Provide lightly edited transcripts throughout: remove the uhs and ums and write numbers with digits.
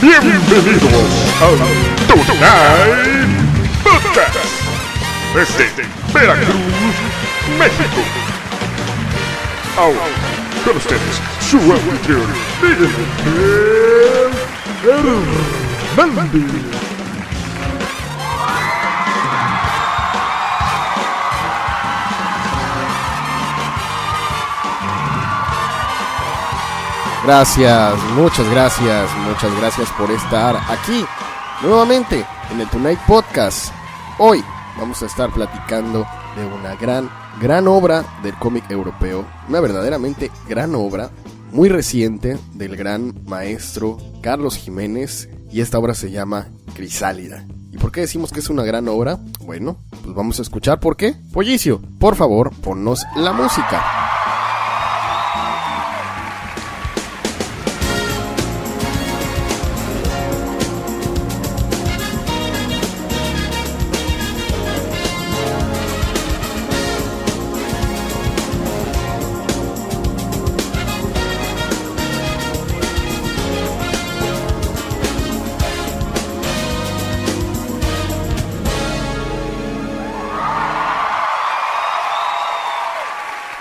Bienvenidos al Tonight Podcast desde Veracruz, México. Ahora, con ustedes, su anfitrión, Miguel Hernández. Gracias, muchas gracias por estar aquí nuevamente en el Tonight Podcast. Hoy vamos a estar platicando de una gran obra del cómic europeo, una verdaderamente gran obra, muy reciente, del gran maestro Carlos Jiménez, y esta obra se llama Crisálida. ¿Y por qué decimos que es una gran obra? Bueno, pues vamos a escuchar por qué. Pollicio, por favor, ponnos la música.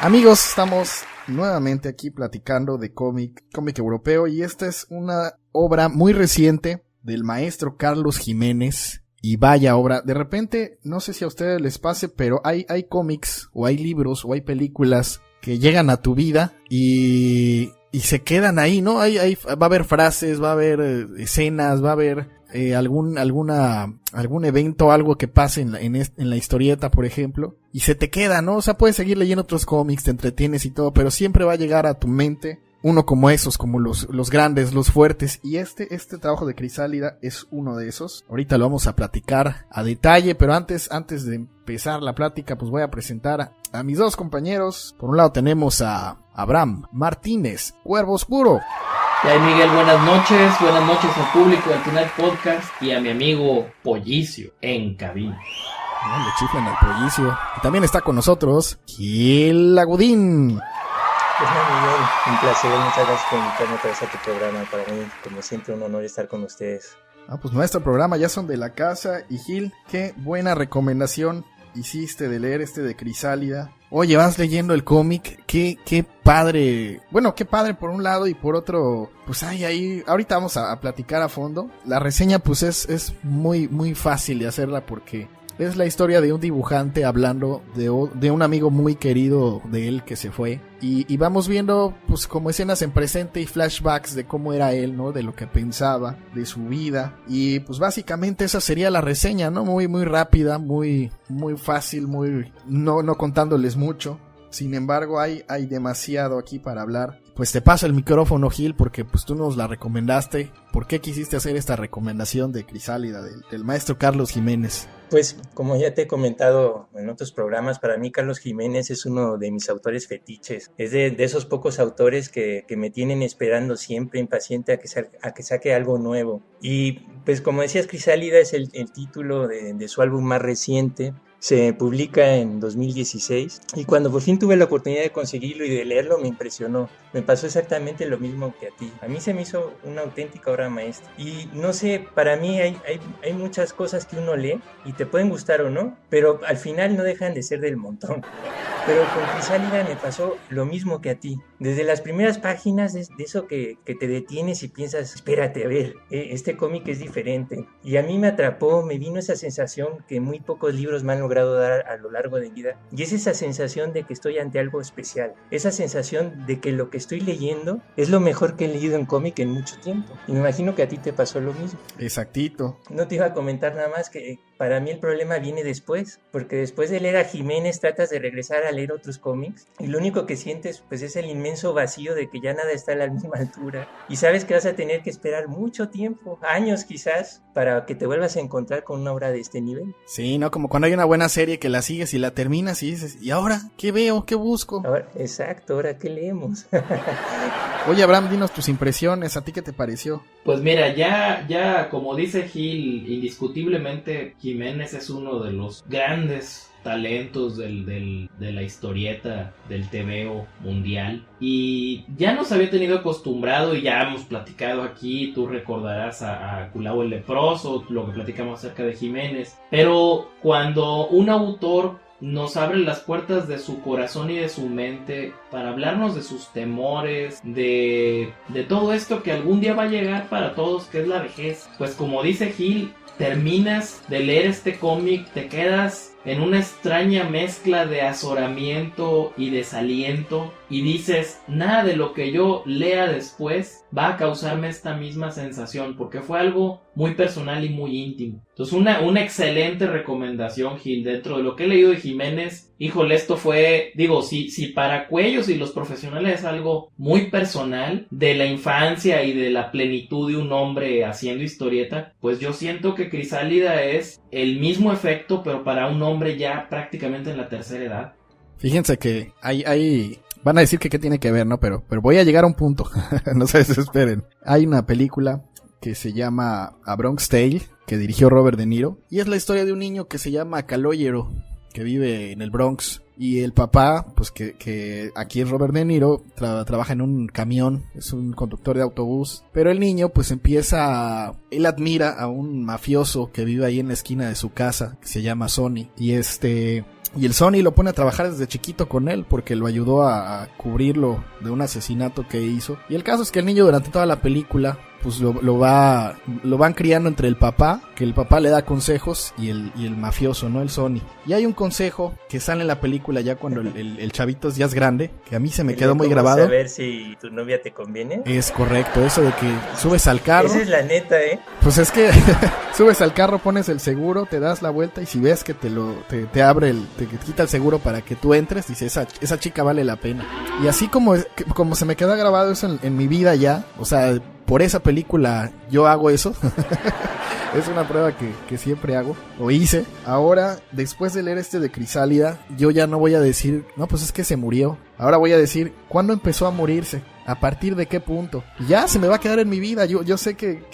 Amigos, estamos nuevamente aquí platicando de cómic europeo, y esta es una obra muy reciente del maestro Carlos Jiménez, y vaya obra. De repente, no sé si a ustedes les pase, pero hay cómics, o hay libros, o hay películas que llegan a tu vida y se quedan ahí, ¿no? Va a haber frases, va a haber escenas, va a haber algún evento, algo que pase en la historieta, por ejemplo, y se te queda, ¿no? O sea, puedes seguir leyendo otros cómics, te entretienes y todo, pero siempre va a llegar a tu mente uno como esos, como los grandes, los fuertes, y este trabajo de Crisálida es uno de esos. Ahorita lo vamos a platicar a detalle, pero antes de empezar la plática, pues voy a presentar a mis dos compañeros. Por un lado tenemos a Abraham Martínez, Cuervo Oscuro. Y ahí, Miguel, buenas noches al público del Tonight Podcast y a mi amigo Pollicio en cabina. Le chiflan al Pollicio. Y también está con nosotros Gil Agudín. Pues no, Miguel, un placer, muchas gracias por invitarme otra vez a tu programa. Para mí, como siempre, un honor estar con ustedes. Pues nuestro programa ya son de la casa. Y Gil, qué buena recomendación hiciste de leer de Crisálida. Oye, vas leyendo el cómic, qué padre. Bueno, qué padre por un lado, y por otro, pues ahí ahorita vamos a platicar a fondo. La reseña pues es muy fácil de hacerla, porque es la historia de un dibujante hablando de un amigo muy querido de él que se fue. Y vamos viendo pues como escenas en presente y flashbacks de cómo era él, ¿no? De lo que pensaba, de su vida. Y pues básicamente esa sería la reseña, ¿no? Muy rápida, muy fácil, no contándoles mucho. Sin embargo, hay demasiado aquí para hablar. Pues te paso el micrófono, Gil, porque pues tú nos la recomendaste. ¿Por qué quisiste hacer esta recomendación de Crisálida del maestro Carlos Jiménez? Pues como ya te he comentado en otros programas, para mí Carlos Jiménez es uno de mis autores fetiches. Es de esos pocos autores que me tienen esperando siempre, impaciente a que saque algo nuevo. Y pues como decías, Crisálida es el título de su álbum más reciente. Se publica en 2016 y cuando por fin tuve la oportunidad de conseguirlo y de leerlo me impresionó. Me pasó exactamente lo mismo que a ti. A mí se me hizo una auténtica obra maestra. Y no sé, para mí hay muchas cosas que uno lee y te pueden gustar o no, pero al final no dejan de ser del montón. Pero con Crisálida me pasó lo mismo que a ti. Desde las primeras páginas de eso que te detienes y piensas, espérate, a ver, este cómic es diferente. Y a mí me atrapó, me vino esa sensación que muy pocos libros me han logrado dar a lo largo de mi vida. Y es esa sensación de que estoy ante algo especial. Esa sensación de que lo que estoy leyendo es lo mejor que he leído en cómic en mucho tiempo. Y me imagino que a ti te pasó lo mismo. Exactito. No te iba a comentar nada más que para mí el problema viene después, porque después de leer a Jiménez tratas de regresar a leer otros cómics y lo único que sientes pues es el inmenso vacío de que ya nada está a la misma altura y sabes que vas a tener que esperar mucho tiempo, años quizás, para que te vuelvas a encontrar con una obra de este nivel. Sí, ¿no? Como cuando hay una buena serie que la sigues y la terminas y dices, ¿y ahora qué veo? ¿Qué busco? Ahora, exacto, ¿ahora qué leemos? Oye, Abraham, dinos tus impresiones, ¿a ti qué te pareció? Pues mira, ya como dice Gil, indiscutiblemente Jiménez es uno de los grandes talentos de la historieta del TVO mundial, y ya nos había tenido acostumbrado, y ya hemos platicado aquí, tú recordarás a Kulao el Leproso, lo que platicamos acerca de Jiménez, pero cuando un autor nos abre las puertas de su corazón y de su mente para hablarnos de sus temores, de todo esto que algún día va a llegar para todos, que es la vejez, pues como dice Gil, terminas de leer este cómic, te quedas en una extraña mezcla de azoramiento y desaliento, y dices, nada de lo que yo lea después va a causarme esta misma sensación, porque fue algo muy personal y muy íntimo. Entonces una excelente recomendación, Gil, dentro de lo que he leído de Jiménez. Híjole, esto fue, digo, si para Cuellos y los profesionales es algo muy personal de la infancia y de la plenitud de un hombre haciendo historieta, pues yo siento que Crisálida es el mismo efecto, pero para un hombre ya prácticamente en la tercera edad. Fíjense que hay van a decir que qué tiene que ver, ¿no? Pero voy a llegar a un punto. No se desesperen. Hay una película que se llama A Bronx Tale, que dirigió Robert De Niro, y es la historia de un niño que se llama Calogero, que vive en el Bronx, y el papá, pues que aquí es Robert De Niro, trabaja en un camión, es un conductor de autobús, pero el niño pues él admira a un mafioso que vive ahí en la esquina de su casa, que se llama Sonny, y el Sonny lo pone a trabajar desde chiquito con él porque lo ayudó a cubrirlo de un asesinato que hizo. Y el caso es que el niño durante toda la película pues lo van criando entre el papá, que el papá le da consejos, y el mafioso, ¿no? El Sonny. Y hay un consejo que sale en la película ya cuando el chavito ya es grande, que a mí se me quedó muy grabado. ¿Saber si tu novia te conviene? Es correcto, eso de que subes al carro. Esa es la neta, ¿eh? Pues es que subes al carro, pones el seguro, te das la vuelta, y si ves que te abre te quita el seguro para que tú entres, dice, esa chica vale la pena. Y así como se me queda grabado eso en mi vida ya, o sea, por esa película yo hago eso. Es una prueba que siempre hago, o hice. Ahora, después de leer de Crisálida, yo ya no voy a decir, no, pues es que se murió. Ahora voy a decir, ¿cuándo empezó a morirse? ¿A partir de qué punto? Ya se me va a quedar en mi vida. Yo sé que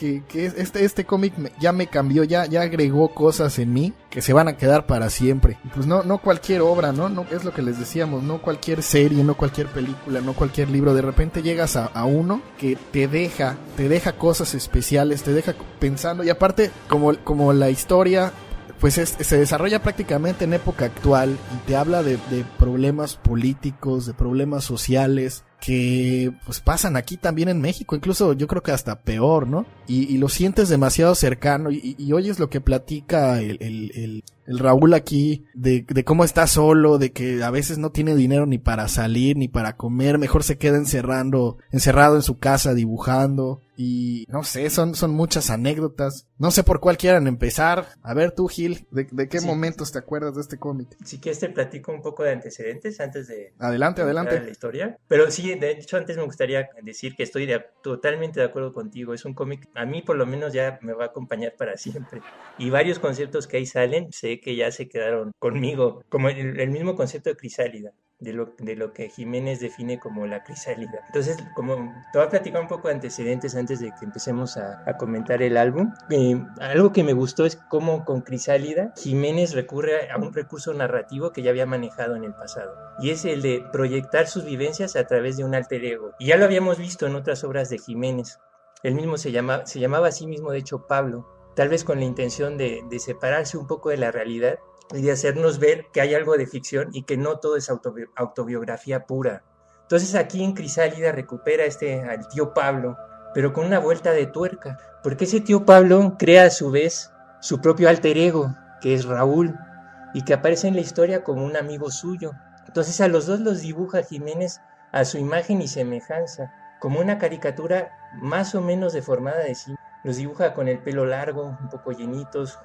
este cómic ya me cambió, ya agregó cosas en mí que se van a quedar para siempre. Y pues no cualquier obra, ¿no? Es lo que les decíamos, no cualquier serie, no cualquier película, no cualquier libro. De repente llegas a uno que te deja cosas especiales, te deja pensando. Y aparte, como la historia pues se desarrolla prácticamente en época actual y te habla de problemas políticos, de problemas sociales que pues pasan aquí también en México, incluso yo creo que hasta peor, ¿no? Y lo sientes demasiado cercano y oyes lo que platica el Raúl aquí de cómo está solo, de que a veces no tiene dinero ni para salir ni para comer, mejor se queda encerrado en su casa dibujando. Y no sé, son muchas anécdotas. No sé por cuál quieran empezar. A ver tú, Gil, ¿de qué momentos te acuerdas de este cómic? Sí, que te platico un poco de antecedentes antes de Adelante. la historia. Pero sí, de hecho antes me gustaría decir que estoy totalmente de acuerdo contigo. Es un cómic, a mí por lo menos ya me va a acompañar para siempre. Y varios conceptos que ahí salen, sé que ya se quedaron conmigo. Como el mismo concepto de Crisálida. De lo que Jiménez define como la crisálida. Entonces, como te voy a platicar un poco de antecedentes antes de que empecemos a comentar el álbum. Algo que me gustó es cómo con Crisálida Jiménez recurre a un recurso narrativo que ya había manejado en el pasado, y es el de proyectar sus vivencias a través de un alter ego. Y ya lo habíamos visto en otras obras de Jiménez. Él mismo se llamaba a sí mismo, de hecho, Pablo, tal vez con la intención de separarse un poco de la realidad y de hacernos ver que hay algo de ficción y que no todo es autobiografía pura. Entonces aquí en Crisálida recupera al tío Pablo, pero con una vuelta de tuerca, porque ese tío Pablo crea a su vez su propio alter ego, que es Raúl, y que aparece en la historia como un amigo suyo. Entonces a los dos los dibuja Jiménez a su imagen y semejanza, como una caricatura más o menos deformada de sí. Los dibuja con el pelo largo, un poco llenitos,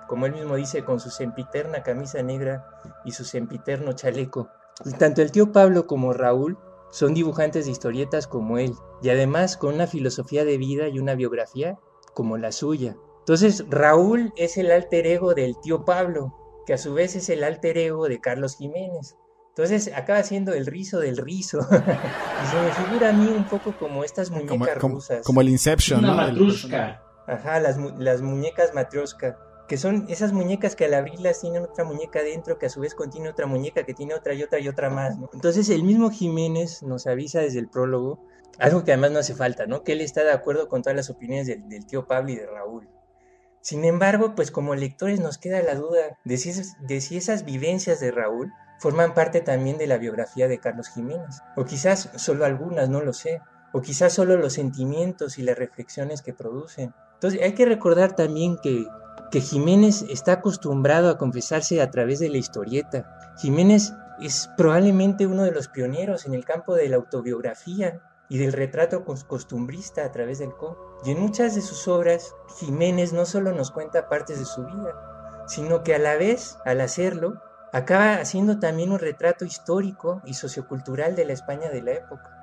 como él mismo dice, con su sempiterna camisa negra y su sempiterno chaleco. Y tanto el tío Pablo como Raúl son dibujantes de historietas como él, y además con una filosofía de vida y una biografía como la suya. Entonces Raúl es el alter ego del tío Pablo, que a su vez es el alter ego de Carlos Jiménez. Entonces acaba siendo el rizo del rizo. Y se me figura a mí un poco como estas muñecas rusas. Como el Inception, una ¿no? matrushka. Ajá, las muñecas matrioshka, que son esas muñecas que al abrirlas tienen otra muñeca adentro, que a su vez contiene otra muñeca, que tiene otra y otra y otra más, ¿no? Entonces el mismo Jiménez nos avisa desde el prólogo, algo que además no hace falta, ¿no? Que él está de acuerdo con todas las opiniones del tío Pablo y de Raúl. Sin embargo, pues como lectores nos queda la duda de si esas vivencias de Raúl forman parte también de la biografía de Carlos Jiménez, o quizás solo algunas, no lo sé, o quizás solo los sentimientos y las reflexiones que producen. Entonces hay que recordar también que Jiménez está acostumbrado a confesarse a través de la historieta. Jiménez es probablemente uno de los pioneros en el campo de la autobiografía y del retrato costumbrista a través del cómic. Y en muchas de sus obras, Jiménez no solo nos cuenta partes de su vida, sino que a la vez, al hacerlo, acaba haciendo también un retrato histórico y sociocultural de la España de la época.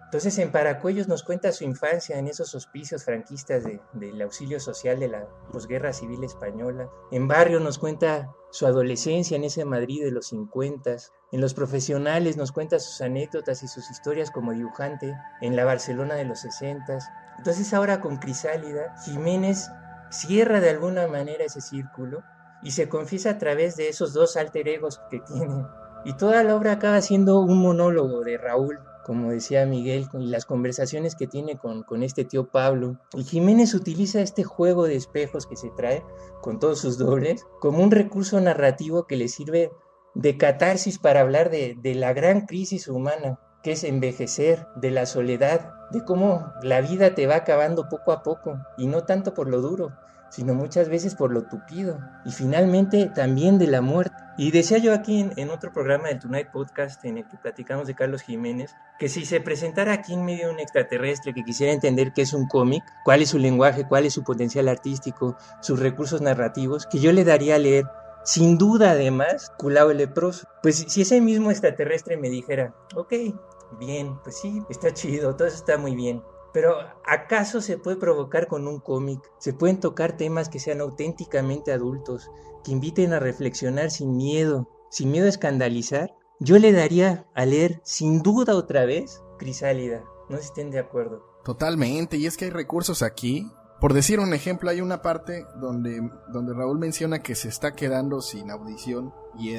Entonces en Paracuellos nos cuenta su infancia en esos hospicios franquistas del auxilio social de la posguerra civil española. En Barrio nos cuenta su adolescencia en ese Madrid de los 50. En Los Profesionales nos cuenta sus anécdotas y sus historias como dibujante en la Barcelona de los 60. Entonces ahora con Crisálida, Jiménez cierra de alguna manera ese círculo y se confiesa a través de esos dos alter egos que tiene. Y toda la obra acaba siendo un monólogo de Raúl, como decía Miguel, y las conversaciones que tiene con este tío Pablo. Y Jiménez utiliza este juego de espejos que se trae con todos sus dobles como un recurso narrativo que le sirve de catarsis para hablar de la gran crisis humana, que es envejecer, de la soledad, de cómo la vida te va acabando poco a poco, y no tanto por lo duro, sino muchas veces por lo tupido, y finalmente también de la muerte. Y decía yo aquí en otro programa del Tonight Podcast en el que platicamos de Carlos Jiménez, que si se presentara aquí en medio de un extraterrestre que quisiera entender qué es un cómic, cuál es su lenguaje, cuál es su potencial artístico, sus recursos narrativos, que yo le daría a leer, sin duda además, Culao el leproso. Pues si ese mismo extraterrestre me dijera, ok, bien, pues sí, está chido, todo eso está muy bien, pero ¿acaso se puede provocar con un cómic? ¿Se pueden tocar temas que sean auténticamente adultos, que inviten a reflexionar sin miedo a escandalizar? Yo le daría a leer, sin duda otra vez, Crisálida. No sé si estén de acuerdo. Totalmente, y es que hay recursos aquí. Por decir un ejemplo, hay una parte donde Raúl menciona que se está quedando sin audición y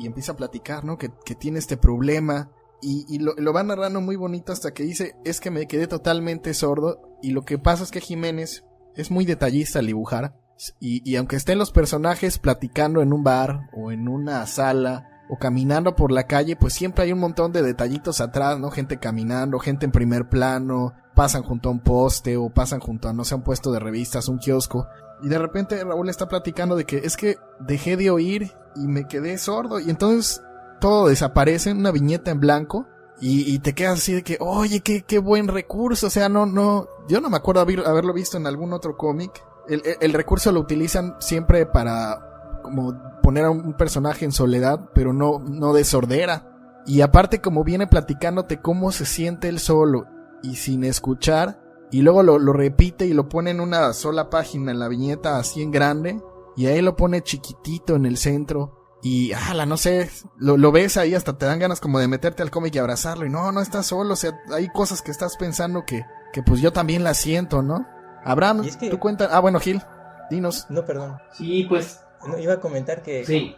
empieza a platicar, ¿no? Que tiene este problema. Y lo va narrando muy bonito hasta que dice, es que me quedé totalmente sordo. Y lo que pasa es que Jiménez es muy detallista al dibujar. Y aunque estén los personajes platicando en un bar o en una sala o caminando por la calle, pues siempre hay un montón de detallitos atrás, ¿no? Gente caminando, gente en primer plano, pasan junto a un poste o pasan junto a, no sé, un puesto de revistas, un kiosco. Y de repente Raúl está platicando de que es que dejé de oír y me quedé sordo. Y entonces todo desaparece en una viñeta en blanco y te quedas así de que, oye, qué buen recurso. O sea, yo no me acuerdo haberlo visto en algún otro cómic. El recurso lo utilizan siempre para como poner a un personaje en soledad, pero no de sordera. Y aparte como viene platicándote cómo se siente él solo y sin escuchar, y luego lo repite y lo pone en una sola página en la viñeta así en grande, y ahí lo pone chiquitito en el centro. Y, no sé, lo ves ahí, hasta te dan ganas como de meterte al cómic y abrazarlo. Y no estás solo, o sea, hay cosas que estás pensando que pues yo también las siento, ¿no? Abraham, es que... tú cuentas... bueno, Gil, dinos. No, perdón. Sí, pues... No, iba a comentar que... Sí.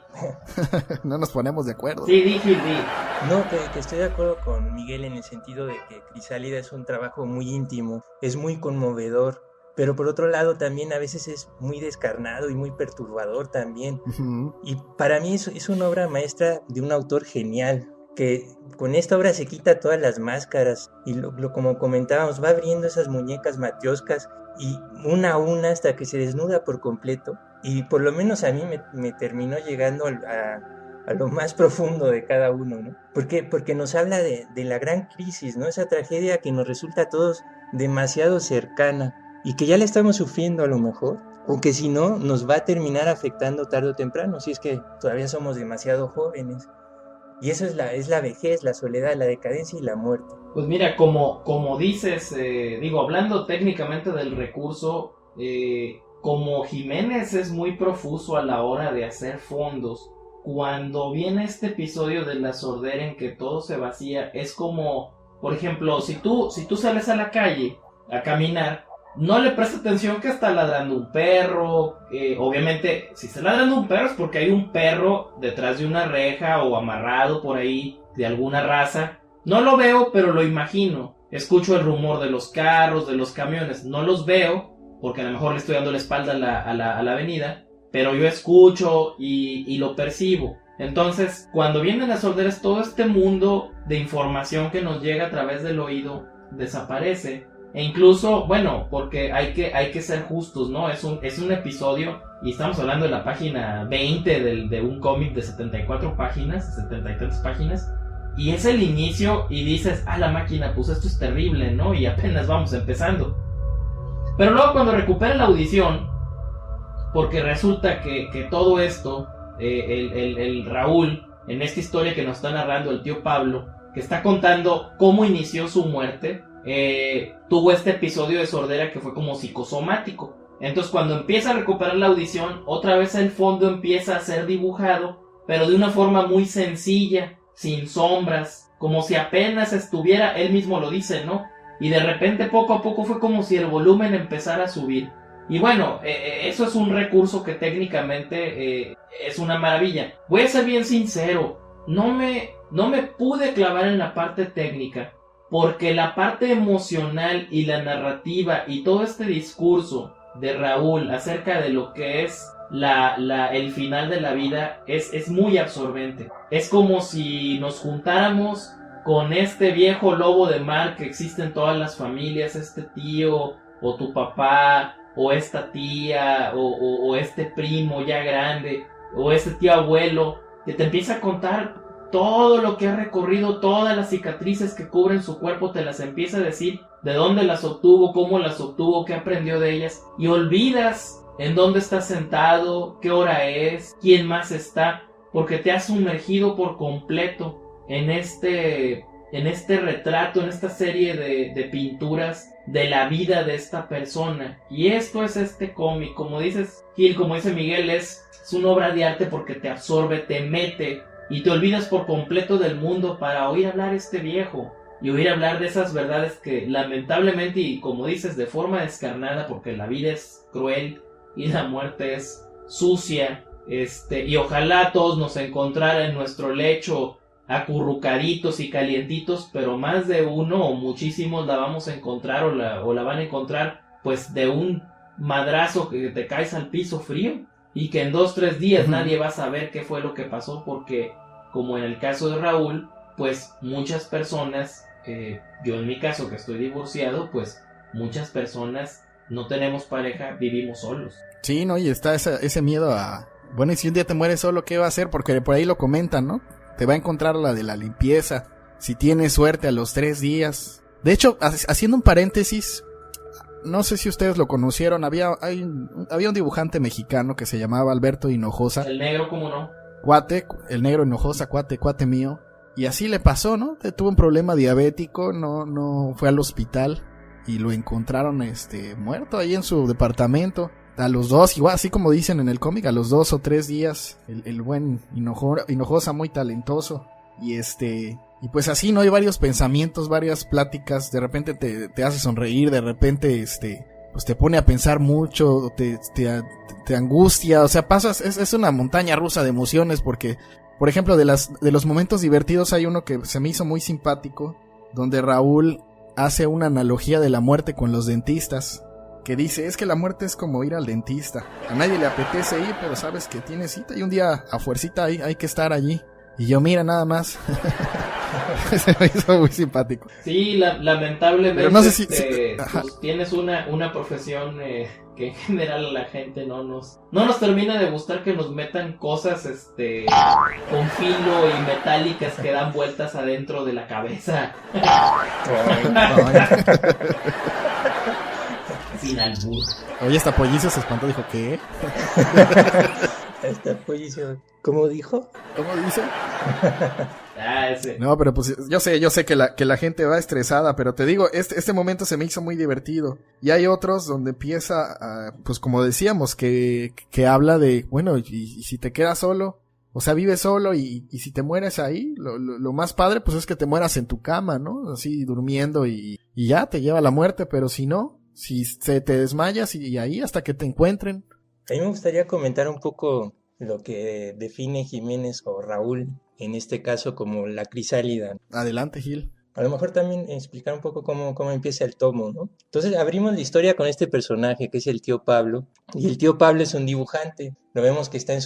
No nos ponemos de acuerdo. Sí, di. No, que estoy de acuerdo con Miguel en el sentido de que Crisálida es un trabajo muy íntimo, es muy conmovedor, pero por otro lado también a veces es muy descarnado y muy perturbador también. Uh-huh. Y para mí es una obra maestra de un autor genial, que con esta obra se quita todas las máscaras y como comentábamos, va abriendo esas muñecas matrioscas y una a una hasta que se desnuda por completo. Y por lo menos a mí me terminó llegando a lo más profundo de cada uno, ¿no? Porque nos habla de la gran crisis, ¿no? Esa tragedia que nos resulta a todos demasiado cercana y que ya la estamos sufriendo a lo mejor, o que si no nos va a terminar afectando tarde o temprano, si es que todavía somos demasiado jóvenes. Y eso es la vejez, la soledad, la decadencia y la muerte. Pues mira, como dices, hablando técnicamente del recurso, como Jiménez es muy profuso a la hora de hacer fondos, cuando viene este episodio de la sordera en que todo se vacía, es como, por ejemplo, si tú sales a la calle a caminar, no le presta atención que está ladrando un perro. Obviamente, si está ladrando un perro es porque hay un perro detrás de una reja o amarrado por ahí de alguna raza. No lo veo, pero lo imagino. Escucho el rumor de los carros, de los camiones. No los veo, porque a lo mejor le estoy dando la espalda a la avenida, pero yo escucho y lo percibo. Entonces, cuando vienen las sorderas, todo este mundo de información que nos llega a través del oído desaparece. E incluso, bueno, porque hay que ser justos, ¿no? Es un episodio, y estamos hablando de la página 20 de un cómic de 74 páginas, 70 y tantas páginas, y es el inicio y dices, la máquina, pues esto es terrible, ¿no? Y apenas vamos empezando. Pero luego cuando recupera la audición, porque resulta que todo esto, el Raúl, en esta historia que nos está narrando el tío Pablo, que está contando cómo inició su muerte, tuvo este episodio de sordera que fue como psicosomático. Entonces cuando empieza a recuperar la audición, otra vez el fondo empieza a ser dibujado, pero de una forma muy sencilla, sin sombras, como si apenas estuviera, él mismo lo dice, ¿no? Y de repente poco a poco fue como si el volumen empezara a subir. Y bueno, eso es un recurso que técnicamente es una maravilla. Voy a ser bien sincero, no me pude clavar en la parte técnica, porque la parte emocional y la narrativa y todo este discurso de Raúl acerca de lo que es el final de la vida es muy absorbente. Es como si nos juntáramos con este viejo lobo de mar que existe en todas las familias, este tío o tu papá o esta tía o este primo ya grande o este tío abuelo que te empieza a contar todo lo que ha recorrido, todas las cicatrices que cubren su cuerpo, te las empieza a decir, de dónde las obtuvo, cómo las obtuvo, qué aprendió de ellas, y olvidas en dónde estás sentado, qué hora es, quién más está, porque te has sumergido por completo en este retrato, en esta serie de pinturas de la vida de esta persona. Y esto es este cómic, como dices Gil, como dice Miguel, es una obra de arte porque te absorbe, te mete y te olvidas por completo del mundo para oír hablar este viejo y oír hablar de esas verdades que lamentablemente, y como dices, de forma descarnada, porque la vida es cruel y la muerte es sucia, y ojalá todos nos encontrara en nuestro lecho acurrucaditos y calientitos, pero más de uno o muchísimos la vamos a encontrar o la van a encontrar pues de un madrazo que te caes al piso frío y que en 2-3 días nadie va a saber qué fue lo que pasó, porque como en el caso de Raúl, pues muchas personas, yo en mi caso que estoy divorciado, pues muchas personas no tenemos pareja, vivimos solos. Sí, ¿no? Y está ese miedo a, bueno, y si un día te mueres solo, ¿qué va a hacer? Porque por ahí lo comentan, ¿no? Te va a encontrar la de la limpieza, si tienes suerte a los 3 días. De hecho, haciendo un paréntesis, no sé si ustedes lo conocieron, había un dibujante mexicano que se llamaba Alberto Hinojosa. El negro, ¿cómo no? Cuate, el negro Hinojosa, cuate mío. Y así le pasó, ¿no? Tuvo un problema diabético, no fue al hospital y lo encontraron muerto ahí en su departamento. A los 2, igual así como dicen en el cómic, a los 2 o 3 días, el buen Hinojosa, muy talentoso. Y pues así, ¿no? Hay varios pensamientos, varias pláticas, de repente te hace sonreír, de repente pues te pone a pensar mucho, te angustia, o sea, pasas, es una montaña rusa de emociones, porque, por ejemplo, de los momentos divertidos hay uno que se me hizo muy simpático, donde Raúl hace una analogía de la muerte con los dentistas, que dice, es que la muerte es como ir al dentista, a nadie le apetece ir, pero sabes que tienes cita y un día a fuercita hay que estar allí. Y yo, mira, nada más. Se me hizo muy simpático. Sí, lamentablemente, pero no sé si pues, tienes una profesión que en general la gente no nos termina de gustar, que nos metan cosas con filo y metálicas que dan vueltas adentro de la cabeza. Sin albur. Oye, esta pollizo se espantó, dijo, ¿qué? Esta pollizo, ¿cómo dijo? ¿Cómo dice? Ese. No, pero pues yo sé que la gente va estresada, pero te digo, este momento se me hizo muy divertido. Y hay otros donde empieza, pues como decíamos, que habla de, bueno, y si te quedas solo, o sea, vives solo y si te mueres ahí, lo más padre pues es que te mueras en tu cama, ¿no? Así durmiendo y ya te lleva la muerte, pero si no, Si se te desmayas y ahí hasta que te encuentren. A mí me gustaría comentar un poco lo que define Jiménez o Raúl, en este caso como la crisálida. Adelante, Gil. A lo mejor también explicar un poco cómo empieza el tomo, ¿no? Entonces abrimos la historia con este personaje que es el tío Pablo. Y el tío Pablo es un dibujante. Lo vemos que está en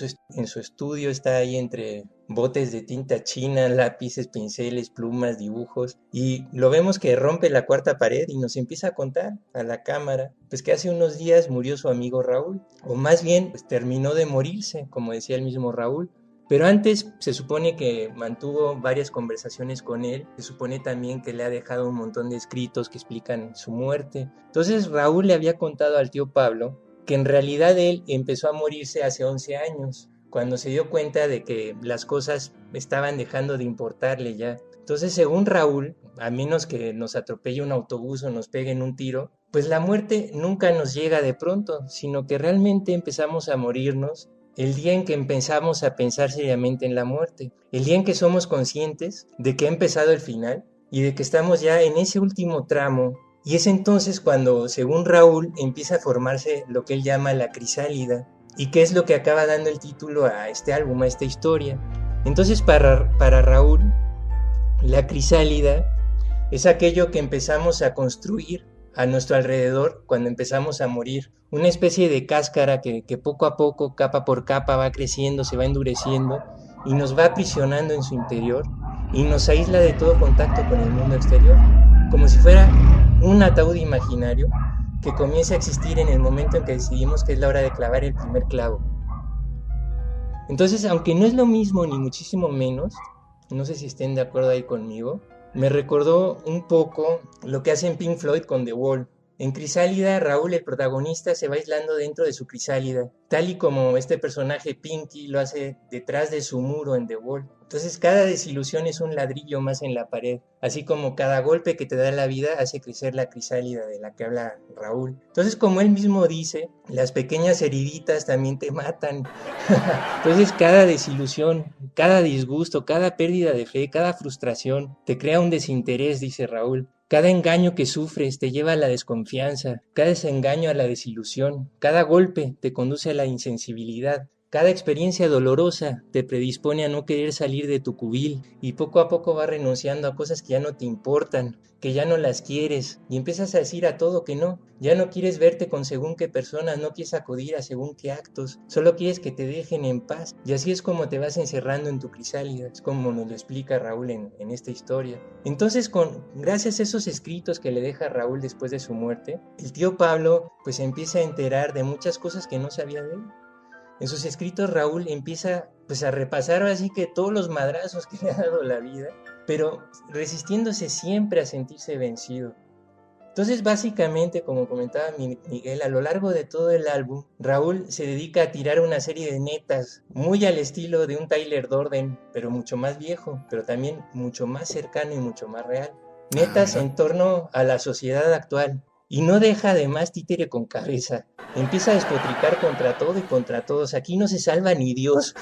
su estudio, está ahí entre botes de tinta china, lápices, pinceles, plumas, dibujos. Y lo vemos que rompe la cuarta pared y nos empieza a contar a la cámara, pues que hace unos días murió su amigo Raúl. O más bien, pues terminó de morirse, como decía el mismo Raúl. Pero antes se supone que mantuvo varias conversaciones con él, se supone también que le ha dejado un montón de escritos que explican su muerte. Entonces Raúl le había contado al tío Pablo que en realidad él empezó a morirse hace 11 años, cuando se dio cuenta de que las cosas estaban dejando de importarle ya. Entonces, según Raúl, a menos que nos atropelle un autobús o nos peguen un tiro, pues la muerte nunca nos llega de pronto, sino que realmente empezamos a morirnos el día en que empezamos a pensar seriamente en la muerte, el día en que somos conscientes de que ha empezado el final y de que estamos ya en ese último tramo. Y es entonces cuando, según Raúl, empieza a formarse lo que él llama la crisálida, y que es lo que acaba dando el título a este álbum, a esta historia. Entonces, para Raúl, la crisálida es aquello que empezamos a construir a nuestro alrededor cuando empezamos a morir. Una especie de cáscara que poco a poco, capa por capa, va creciendo, se va endureciendo y nos va aprisionando en su interior y nos aísla de todo contacto con el mundo exterior, como si fuera un ataúd imaginario que comienza a existir en el momento en que decidimos que es la hora de clavar el primer clavo. Entonces, aunque no es lo mismo ni muchísimo menos, no sé si estén de acuerdo ahí conmigo, me recordó un poco lo que hacen Pink Floyd con The Wall. En Crisálida, Raúl, el protagonista, se va aislando dentro de su crisálida, tal y como este personaje Pinky lo hace detrás de su muro en The Wall. Entonces cada desilusión es un ladrillo más en la pared, así como cada golpe que te da la vida hace crecer la crisálida de la que habla Raúl. Entonces, como él mismo dice, las pequeñas heriditas también te matan. Entonces cada desilusión, cada disgusto, cada pérdida de fe, cada frustración te crea un desinterés, dice Raúl. Cada engaño que sufres te lleva a la desconfianza, cada desengaño a la desilusión, cada golpe te conduce a la insensibilidad, cada experiencia dolorosa te predispone a no querer salir de tu cubil y poco a poco vas renunciando a cosas que ya no te importan, que ya no las quieres y empiezas a decir a todo que no. Ya no quieres verte con según qué personas, no quieres acudir a según qué actos, solo quieres que te dejen en paz. Y así es como te vas encerrando en tu crisálida, es como nos lo explica Raúl en esta historia. Entonces, gracias a esos escritos que le deja Raúl después de su muerte, el tío Pablo pues empieza a enterar de muchas cosas que no sabía de él. En sus escritos Raúl empieza pues a repasar así que todos los madrazos que le ha dado la vida, pero resistiéndose siempre a sentirse vencido. Entonces, básicamente, como comentaba Miguel, a lo largo de todo el álbum, Raúl se dedica a tirar una serie de netas, muy al estilo de un Tyler Durden, pero mucho más viejo, pero también mucho más cercano y mucho más real. Netas en torno a la sociedad actual. Y no deja de más títere con cabeza. Empieza a despotricar contra todo y contra todos. Aquí no se salva ni Dios.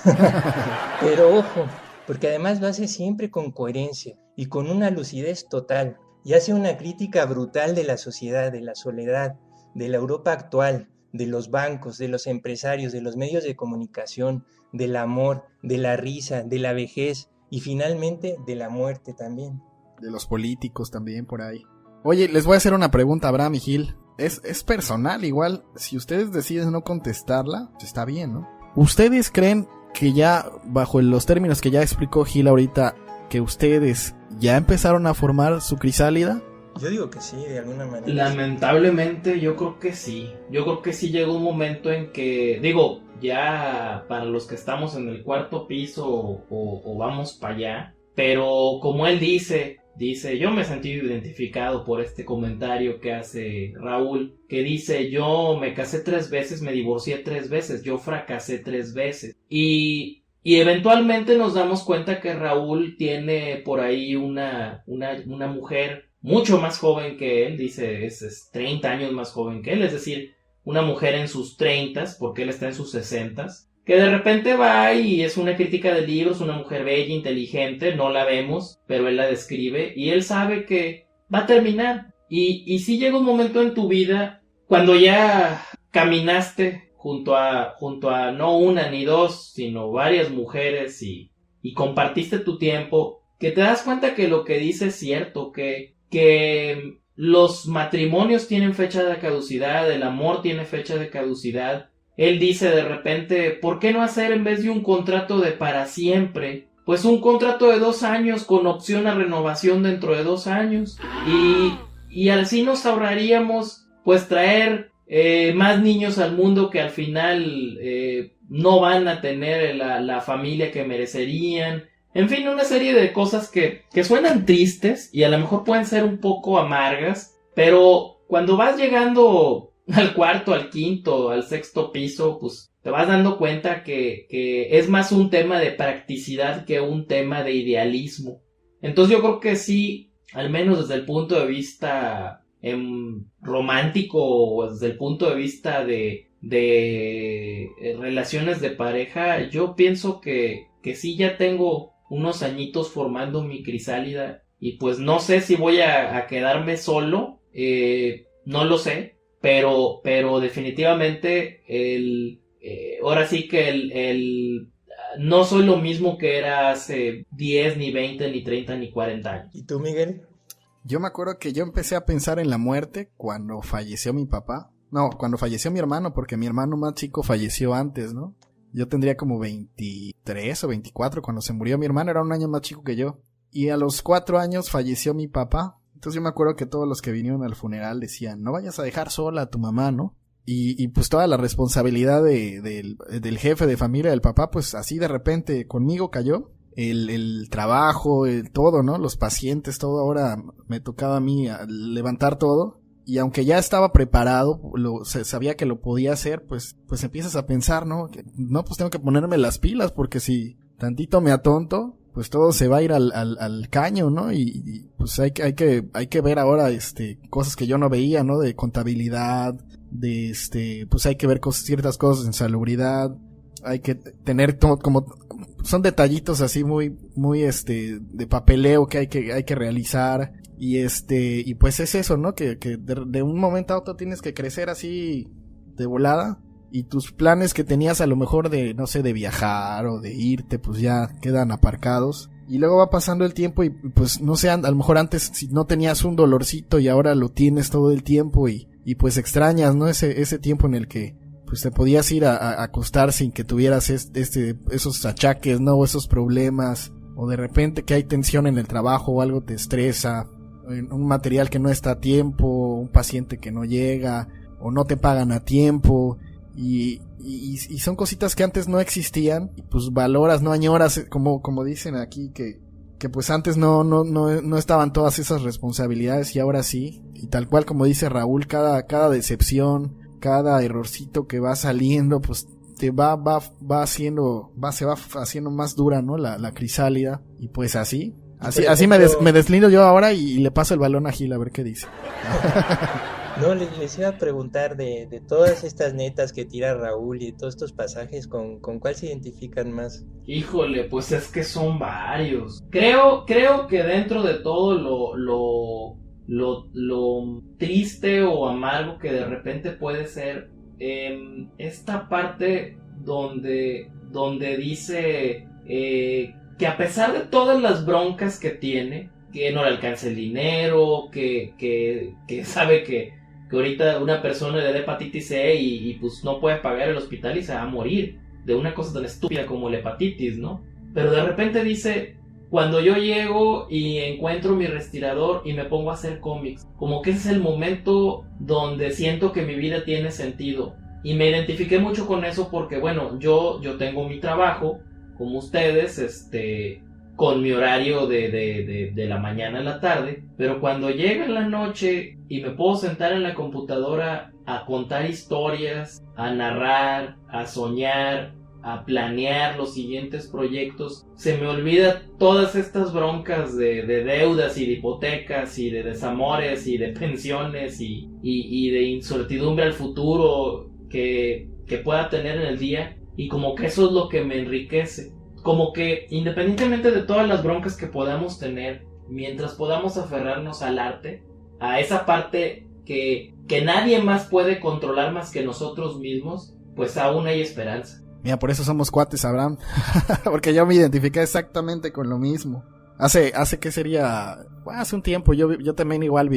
Pero ojo, porque además lo hace siempre con coherencia y con una lucidez total. Y hace una crítica brutal de la sociedad, de la soledad, de la Europa actual, de los bancos, de los empresarios, de los medios de comunicación, del amor, de la risa, de la vejez y finalmente de la muerte también. De los políticos también por ahí. Oye, les voy a hacer una pregunta a Abraham y Gil. Es personal, igual. Si ustedes deciden no contestarla, pues está bien, ¿no? ¿Ustedes creen que ya, bajo los términos que ya explicó Gil ahorita, que ustedes ya empezaron a formar su crisálida? Yo digo que sí, de alguna manera. Lamentablemente yo creo que sí. Yo creo que sí llegó un momento en que, digo, ya para los que estamos en el cuarto piso o vamos para allá, pero como él dice, yo me he sentido identificado por este comentario que hace Raúl, que dice, yo me casé 3 veces, me divorcié 3 veces, yo fracasé 3 veces. Y eventualmente nos damos cuenta que Raúl tiene por ahí una mujer mucho más joven que él, dice, es 30 años más joven que él, es decir, una mujer en sus 30s, porque él está en sus 60s, que de repente va y es una crítica de libros, una mujer bella, inteligente, no la vemos, pero él la describe y él sabe que va a terminar. Y sí llega un momento en tu vida cuando ya caminaste junto a no una ni dos, sino varias mujeres y compartiste tu tiempo, que te das cuenta que lo que dice es cierto, que los matrimonios tienen fecha de caducidad, el amor tiene fecha de caducidad. Él dice de repente, ¿por qué no hacer en vez de un contrato de para siempre, pues un contrato de 2 años con opción a renovación dentro de 2 años? Y así nos ahorraríamos pues traer más niños al mundo que al final no van a tener la familia que merecerían. En fin, una serie de cosas que suenan tristes y a lo mejor pueden ser un poco amargas, pero cuando vas llegando al cuarto, al quinto, al sexto piso, pues te vas dando cuenta que es más un tema de practicidad que un tema de idealismo. Entonces yo creo que sí, al menos desde el punto de vista romántico o desde el punto de vista de relaciones de pareja, yo pienso que sí ya tengo unos añitos formando mi crisálida y pues no sé si voy a quedarme solo, no lo sé, pero definitivamente ahora sí que no soy lo mismo que era hace 10, ni 20, ni 30, ni 40 años. ¿Y tú, Miguel? Yo me acuerdo que yo empecé a pensar en la muerte cuando falleció mi papá. No, cuando falleció mi hermano, porque mi hermano más chico falleció antes, ¿no? Yo tendría como 23 o 24 cuando se murió mi hermano, era un año más chico que yo. Y a los 4 años falleció mi papá. Entonces yo me acuerdo que todos los que vinieron al funeral decían, no vayas a dejar sola a tu mamá, ¿no? Y pues toda la responsabilidad del jefe de familia del papá, pues así de repente conmigo cayó. El trabajo, todo, ¿no? Los pacientes, todo. Ahora me tocaba a mí levantar todo. Y aunque ya estaba preparado, sabía que lo podía hacer, pues empiezas a pensar, ¿no? No, pues tengo que ponerme las pilas, porque si tantito me atonto, pues todo se va a ir al caño, ¿no? Y pues hay que ver ahora, cosas que yo no veía, ¿no? De contabilidad, pues hay que ver ciertas cosas en salubridad, hay que tener todo como, son detallitos así muy, de papeleo que hay que realizar. Y pues es eso, ¿no? Que de un momento a otro tienes que crecer así de volada. Y tus planes que tenías a lo mejor de, no sé, de viajar o de irte, pues ya quedan aparcados. Y luego va pasando el tiempo y pues no sé, a lo mejor antes si no tenías un dolorcito y ahora lo tienes todo el tiempo y pues extrañas, ¿no? Ese tiempo en el que pues te podías ir a acostar sin que tuvieras esos achaques, ¿no? O esos problemas. O de repente que hay tensión en el trabajo o algo te estresa. Un material que no está a tiempo, un paciente que no llega, o no te pagan a tiempo, y son cositas que antes no existían, y pues valoras, no añoras, como dicen aquí, que pues antes no estaban todas esas responsabilidades, y ahora sí, y tal cual como dice Raúl, cada decepción, cada errorcito que va saliendo, pues te se va haciendo más dura, ¿no? La crisálida, y pues así me deslindo yo ahora y le paso el balón a Gil a ver qué dice. No, les iba a preguntar de todas estas netas que tira Raúl y de todos estos pasajes, ¿con cuál se identifican más? Híjole, pues es que son varios. Creo que dentro de todo lo triste o amargo que de repente puede ser, esta parte donde dice que a pesar de todas las broncas que tiene, que no le alcanza el dinero, que sabe que ahorita una persona le da hepatitis C y pues no puede pagar el hospital y se va a morir de una cosa tan estúpida como la hepatitis, ¿no? Pero de repente dice, cuando yo llego y encuentro mi respirador y me pongo a hacer cómics, como que ese es el momento donde siento que mi vida tiene sentido. Y me identifiqué mucho con eso porque, bueno, yo tengo mi trabajo, como ustedes, con mi horario de la mañana a la tarde, pero cuando llega la noche y me puedo sentar en la computadora a contar historias, a narrar, a soñar, a planear los siguientes proyectos, se me olvida todas estas broncas de deudas y de hipotecas y de desamores y de pensiones y de incertidumbre al futuro que pueda tener en el día, y como que eso es lo que me enriquece. Como que independientemente de todas las broncas que podamos tener, mientras podamos aferrarnos al arte, a esa parte que nadie más puede controlar más que nosotros mismos, pues aún hay esperanza. Mira, por eso somos cuates, Abraham. Porque yo me identifiqué exactamente con lo mismo. Hace ¿qué sería? Bueno, hace un tiempo, yo también igual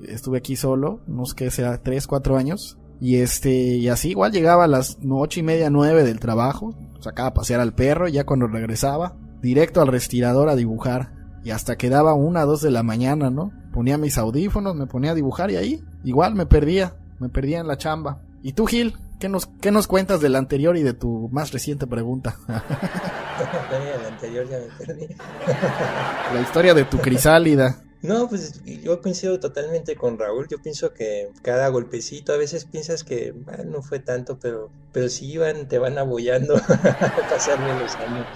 estuve aquí solo, unos que sea 3, 4 años. Y y así igual llegaba a las 8:30, 9 del trabajo, sacaba a pasear al perro, y ya cuando regresaba, directo al respirador a dibujar. Y hasta que daba 1, 2 de la mañana, ¿no? Ponía mis audífonos, me ponía a dibujar y ahí, igual me perdía en la chamba. ¿Y tú, Gil? ¿Qué nos cuentas del anterior y de tu más reciente pregunta? El anterior ya me perdí. La historia de tu crisálida. No, pues yo coincido totalmente con Raúl. Yo pienso que cada golpecito, a veces piensas que no fue tanto, pero sí te van abollando a pasarme los años.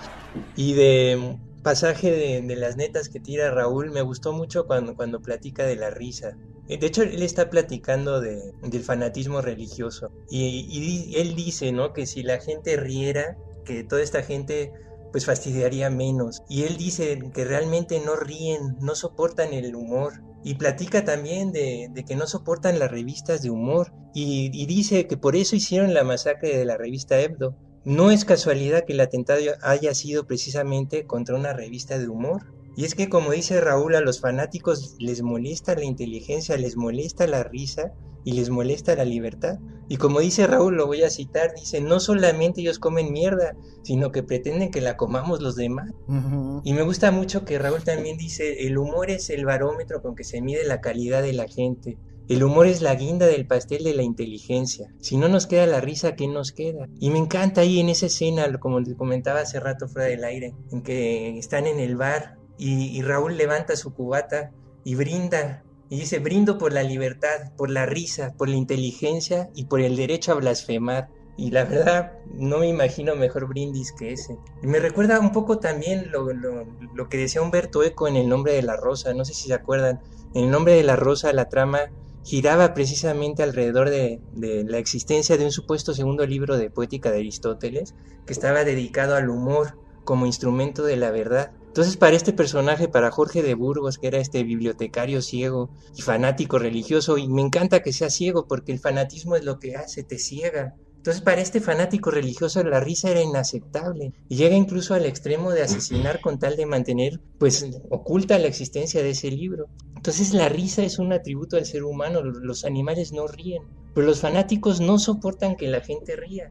Y de pasaje de las netas que tira Raúl, me gustó mucho cuando platica de la risa. De hecho, él está platicando del fanatismo religioso. Y él dice, ¿no?, que si la gente riera, que toda esta gente pues fastidiaría menos. Y él dice que realmente no ríen, no soportan el humor. Y platica también de que no soportan las revistas de humor. Y dice que por eso hicieron la masacre de la revista Hebdo. No es casualidad que el atentado haya sido precisamente contra una revista de humor. Y es que, como dice Raúl, a los fanáticos les molesta la inteligencia, les molesta la risa y les molesta la libertad. Y como dice Raúl, lo voy a citar, dice, no solamente ellos comen mierda, sino que pretenden que la comamos los demás. Uh-huh. Y me gusta mucho que Raúl también dice, el humor es el barómetro con que se mide la calidad de la gente. El humor es la guinda del pastel de la inteligencia. Si no nos queda la risa, ¿qué nos queda? Y me encanta ahí en esa escena, como te comentaba hace rato fuera del aire, en que están en el bar y Raúl levanta su cubata y brinda. Y dice, brindo por la libertad, por la risa, por la inteligencia y por el derecho a blasfemar. Y la verdad, no me imagino mejor brindis que ese. Y me recuerda un poco también lo que decía Humberto Eco en El nombre de la rosa. No sé si se acuerdan. En El nombre de la rosa, la trama giraba precisamente alrededor de la existencia de un supuesto segundo libro de poética de Aristóteles que estaba dedicado al humor como instrumento de la verdad. Entonces, para este personaje, para Jorge de Burgos, que era este bibliotecario ciego y fanático religioso, y me encanta que sea ciego porque el fanatismo es lo que hace, te ciega. Entonces, para este fanático religioso la risa era inaceptable y llega incluso al extremo de asesinar con tal de mantener, pues, oculta la existencia de ese libro. Entonces, la risa es un atributo del ser humano, los animales no ríen, pero los fanáticos no soportan que la gente ría.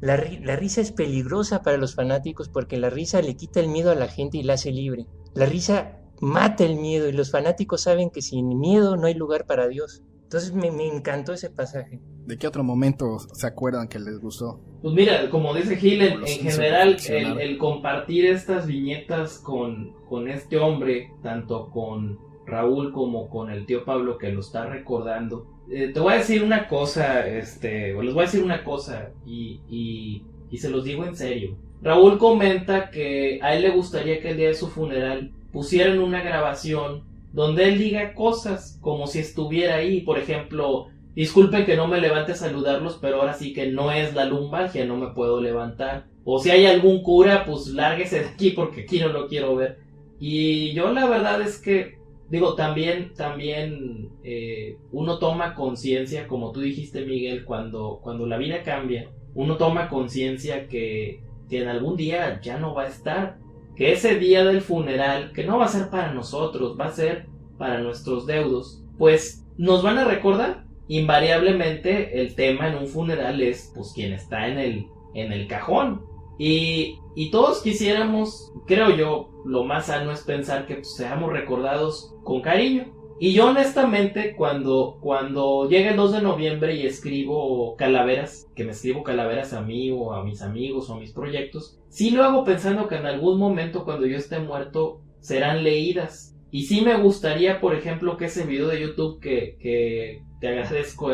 La risa es peligrosa para los fanáticos porque la risa le quita el miedo a la gente y la hace libre. La risa mata el miedo y los fanáticos saben que sin miedo no hay lugar para Dios. Entonces me encantó ese pasaje. ¿De qué otro momento se acuerdan que les gustó? Pues mira, como dice Gil, en general el compartir estas viñetas con este hombre, tanto con Raúl como con el tío Pablo que lo está recordando, te voy a decir una cosa, o les voy a decir una cosa y se los digo en serio. Raúl comenta que a él le gustaría que el día de su funeral pusieran una grabación donde él diga cosas como si estuviera ahí. Por ejemplo, disculpen que no me levante a saludarlos, pero ahora sí que no es la lumbalgia, no me puedo levantar. O si hay algún cura, pues lárguese de aquí porque aquí no lo quiero ver. Y yo la verdad es que digo, también uno toma conciencia, como tú dijiste, Miguel, cuando la vida cambia, uno toma conciencia que en algún día ya no va a estar, que ese día del funeral, que no va a ser para nosotros, va a ser para nuestros deudos, pues nos van a recordar. Invariablemente el tema en un funeral es pues quien está en el cajón. Y todos quisiéramos, creo yo, lo más sano es pensar que pues, seamos recordados con cariño. Y yo honestamente, cuando llega el 2 de noviembre y escribo calaveras, que me escribo calaveras a mí o a mis amigos o a mis proyectos, sí lo hago pensando que en algún momento cuando yo esté muerto serán leídas. Y sí me gustaría, por ejemplo, que ese video de YouTube que te agradezco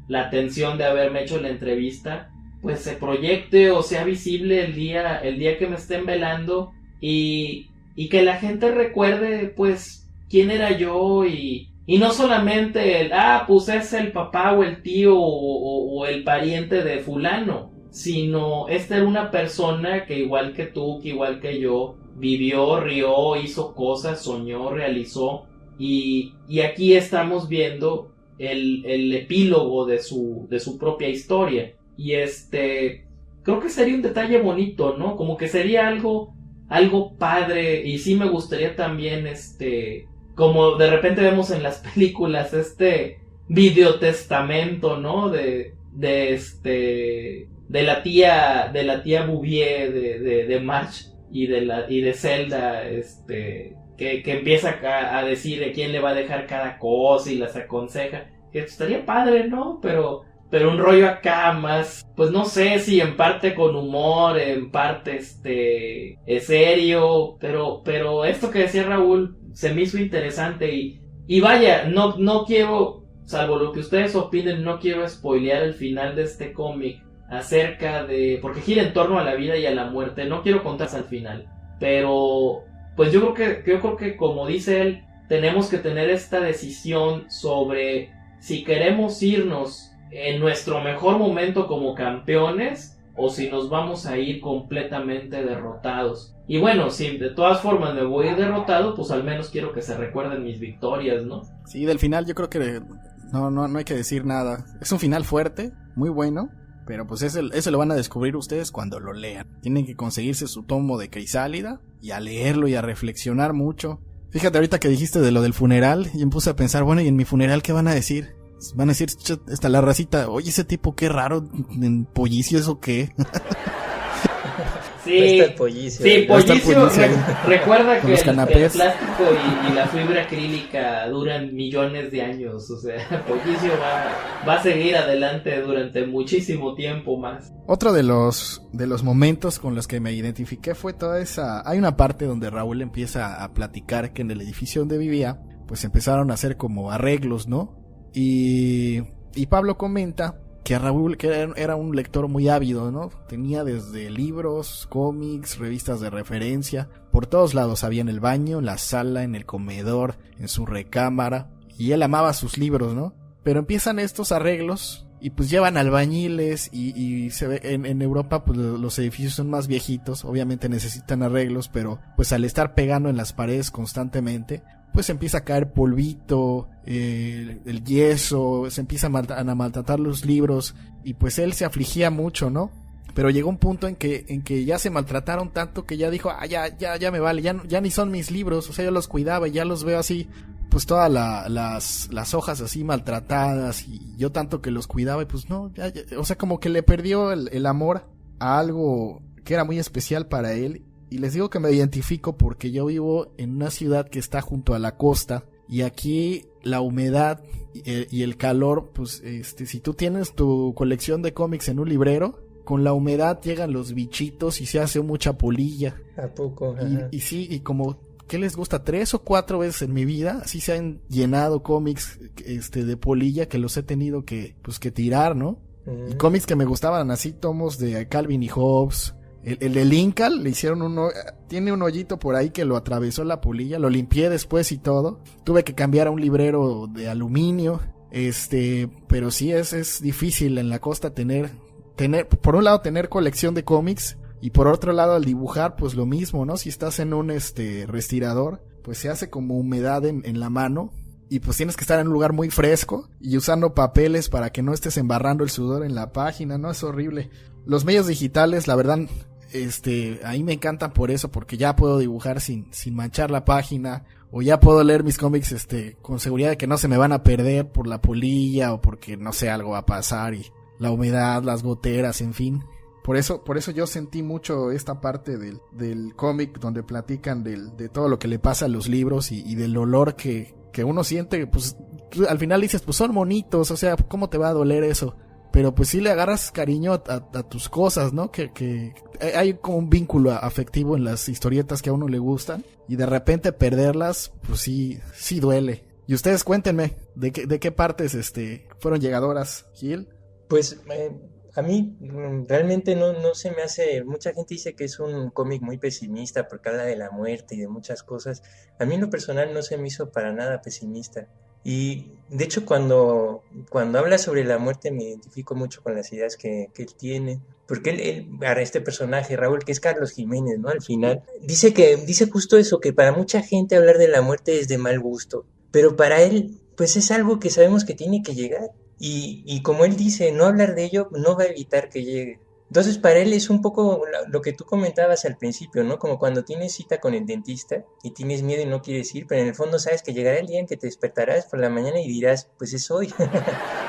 la atención de haberme hecho la entrevista, pues se proyecte o sea visible el día que me estén velando y que la gente recuerde pues quién era yo y no solamente pues es el papá o el tío o el pariente de fulano, sino esta era una persona que igual que tú, que igual que yo, vivió, rió, hizo cosas, soñó, realizó y aquí estamos viendo el epílogo de su propia historia. Y creo que sería un detalle bonito, ¿no? Como que sería algo padre, y sí me gustaría también, como de repente vemos en las películas, videotestamento, ¿no? De la tía Bouvier de Marge y de Zelda, que empieza a decir de quién le va a dejar cada cosa y las aconseja, que estaría padre, ¿no? Pero un rollo acá más, pues no sé si en parte con humor, en parte es serio, pero esto que decía Raúl se me hizo interesante y vaya, no quiero, salvo lo que ustedes opinen, no quiero spoilear el final de este cómic acerca porque gira en torno a la vida y a la muerte, no quiero contarse al final, pero pues yo creo que como dice él, tenemos que tener esta decisión sobre si queremos irnos en nuestro mejor momento como campeones o si nos vamos a ir completamente derrotados. Y bueno, si de todas formas me voy a ir derrotado, pues al menos quiero que se recuerden mis victorias, ¿no? Sí, del final yo creo que no hay que decir nada. Es un final fuerte, muy bueno, pero pues eso lo van a descubrir ustedes cuando lo lean. Tienen que conseguirse su tomo de Crisálida y a leerlo y a reflexionar mucho. Fíjate, ahorita que dijiste de lo del funeral, y me puse a pensar, bueno, ¿y en mi funeral qué van a decir? Van a decir, hasta la racita, oye, ese tipo qué raro, en pollicio, ¿eso qué? Sí, está el pollicio. Sí, pollicio. Recuerda que el plástico y la fibra acrílica duran millones de años. O sea, pollicio va a seguir adelante durante muchísimo tiempo más. Otro de los momentos con los que me identifiqué fue toda esa... Hay una parte donde Raúl empieza a platicar que en el edificio donde vivía, pues empezaron a hacer como arreglos, ¿no? Y Pablo comenta que a Raúl, que era un lector muy ávido, ¿no? Tenía desde libros, cómics, revistas de referencia, por todos lados había en el baño, en la sala, en el comedor, en su recámara, y él amaba sus libros, ¿no? Pero empiezan estos arreglos y pues llevan albañiles y se ve en Europa pues los edificios son más viejitos, obviamente necesitan arreglos, pero pues al estar pegando en las paredes constantemente, pues empieza a caer polvito, el yeso, se empiezan a maltratar los libros y pues él se afligía mucho, ¿no? Pero llegó un punto en que ya se maltrataron tanto que ya dijo, ya me vale, ya ni son mis libros, o sea, yo los cuidaba y ya los veo así, pues todas las hojas así maltratadas y yo tanto que los cuidaba y pues no, ya, o sea, como que le perdió el amor a algo que era muy especial para él. Y les digo que me identifico porque yo vivo en una ciudad que está junto a la costa y aquí la humedad y el calor, pues si tú tienes tu colección de cómics en un librero, con la humedad llegan los bichitos y se hace mucha polilla. ¿A poco? Y sí, y como, ¿qué les gusta? 3 o 4 veces en mi vida, así se han llenado cómics de polilla que los he tenido que tirar, ¿no? Y cómics que me gustaban, así tomos de Calvin y Hobbes. El de Lincoln le hicieron tiene un hoyito por ahí que lo atravesó la polilla, lo limpié después y todo. Tuve que cambiar a un librero de aluminio, pero sí es difícil en la costa tener, por un lado tener colección de cómics y por otro lado al dibujar pues lo mismo, ¿no? Si estás en un respirador, pues se hace como humedad en la mano. Y pues tienes que estar en un lugar muy fresco y usando papeles para que no estés embarrando el sudor en la página, ¿no? Es horrible. Los medios digitales, la verdad, ahí me encantan por eso, porque ya puedo dibujar sin manchar la página, o ya puedo leer mis cómics, con seguridad de que no se me van a perder por la polilla, o porque, no sé, algo va a pasar, y la humedad, las goteras, en fin. Por eso yo sentí mucho esta parte del cómic, donde platican de todo lo que le pasa a los libros, y del olor que uno siente, pues, al final dices, pues son bonitos, o sea, ¿cómo te va a doler eso? Pero pues sí le agarras cariño a tus cosas, ¿no? Que hay como un vínculo afectivo en las historietas que a uno le gustan. Y de repente perderlas, pues sí duele. Y ustedes cuéntenme, ¿de qué partes fueron llegadoras, Gil? Pues a mí realmente no se me hace... Mucha gente dice que es un cómic muy pesimista porque habla de la muerte y de muchas cosas. A mí en lo personal no se me hizo para nada pesimista. Y de hecho cuando habla sobre la muerte me identifico mucho con las ideas que él tiene, porque él para este personaje, Raúl, que es Carlos Jiménez, ¿no? Al final, dice justo eso, que para mucha gente hablar de la muerte es de mal gusto, pero para él, pues es algo que sabemos que tiene que llegar. Y como él dice, no hablar de ello no va a evitar que llegue. Entonces, para él es un poco lo que tú comentabas al principio, ¿no? Como cuando tienes cita con el dentista y tienes miedo y no quieres ir, pero en el fondo sabes que llegará el día en que te despertarás por la mañana y dirás, pues es hoy.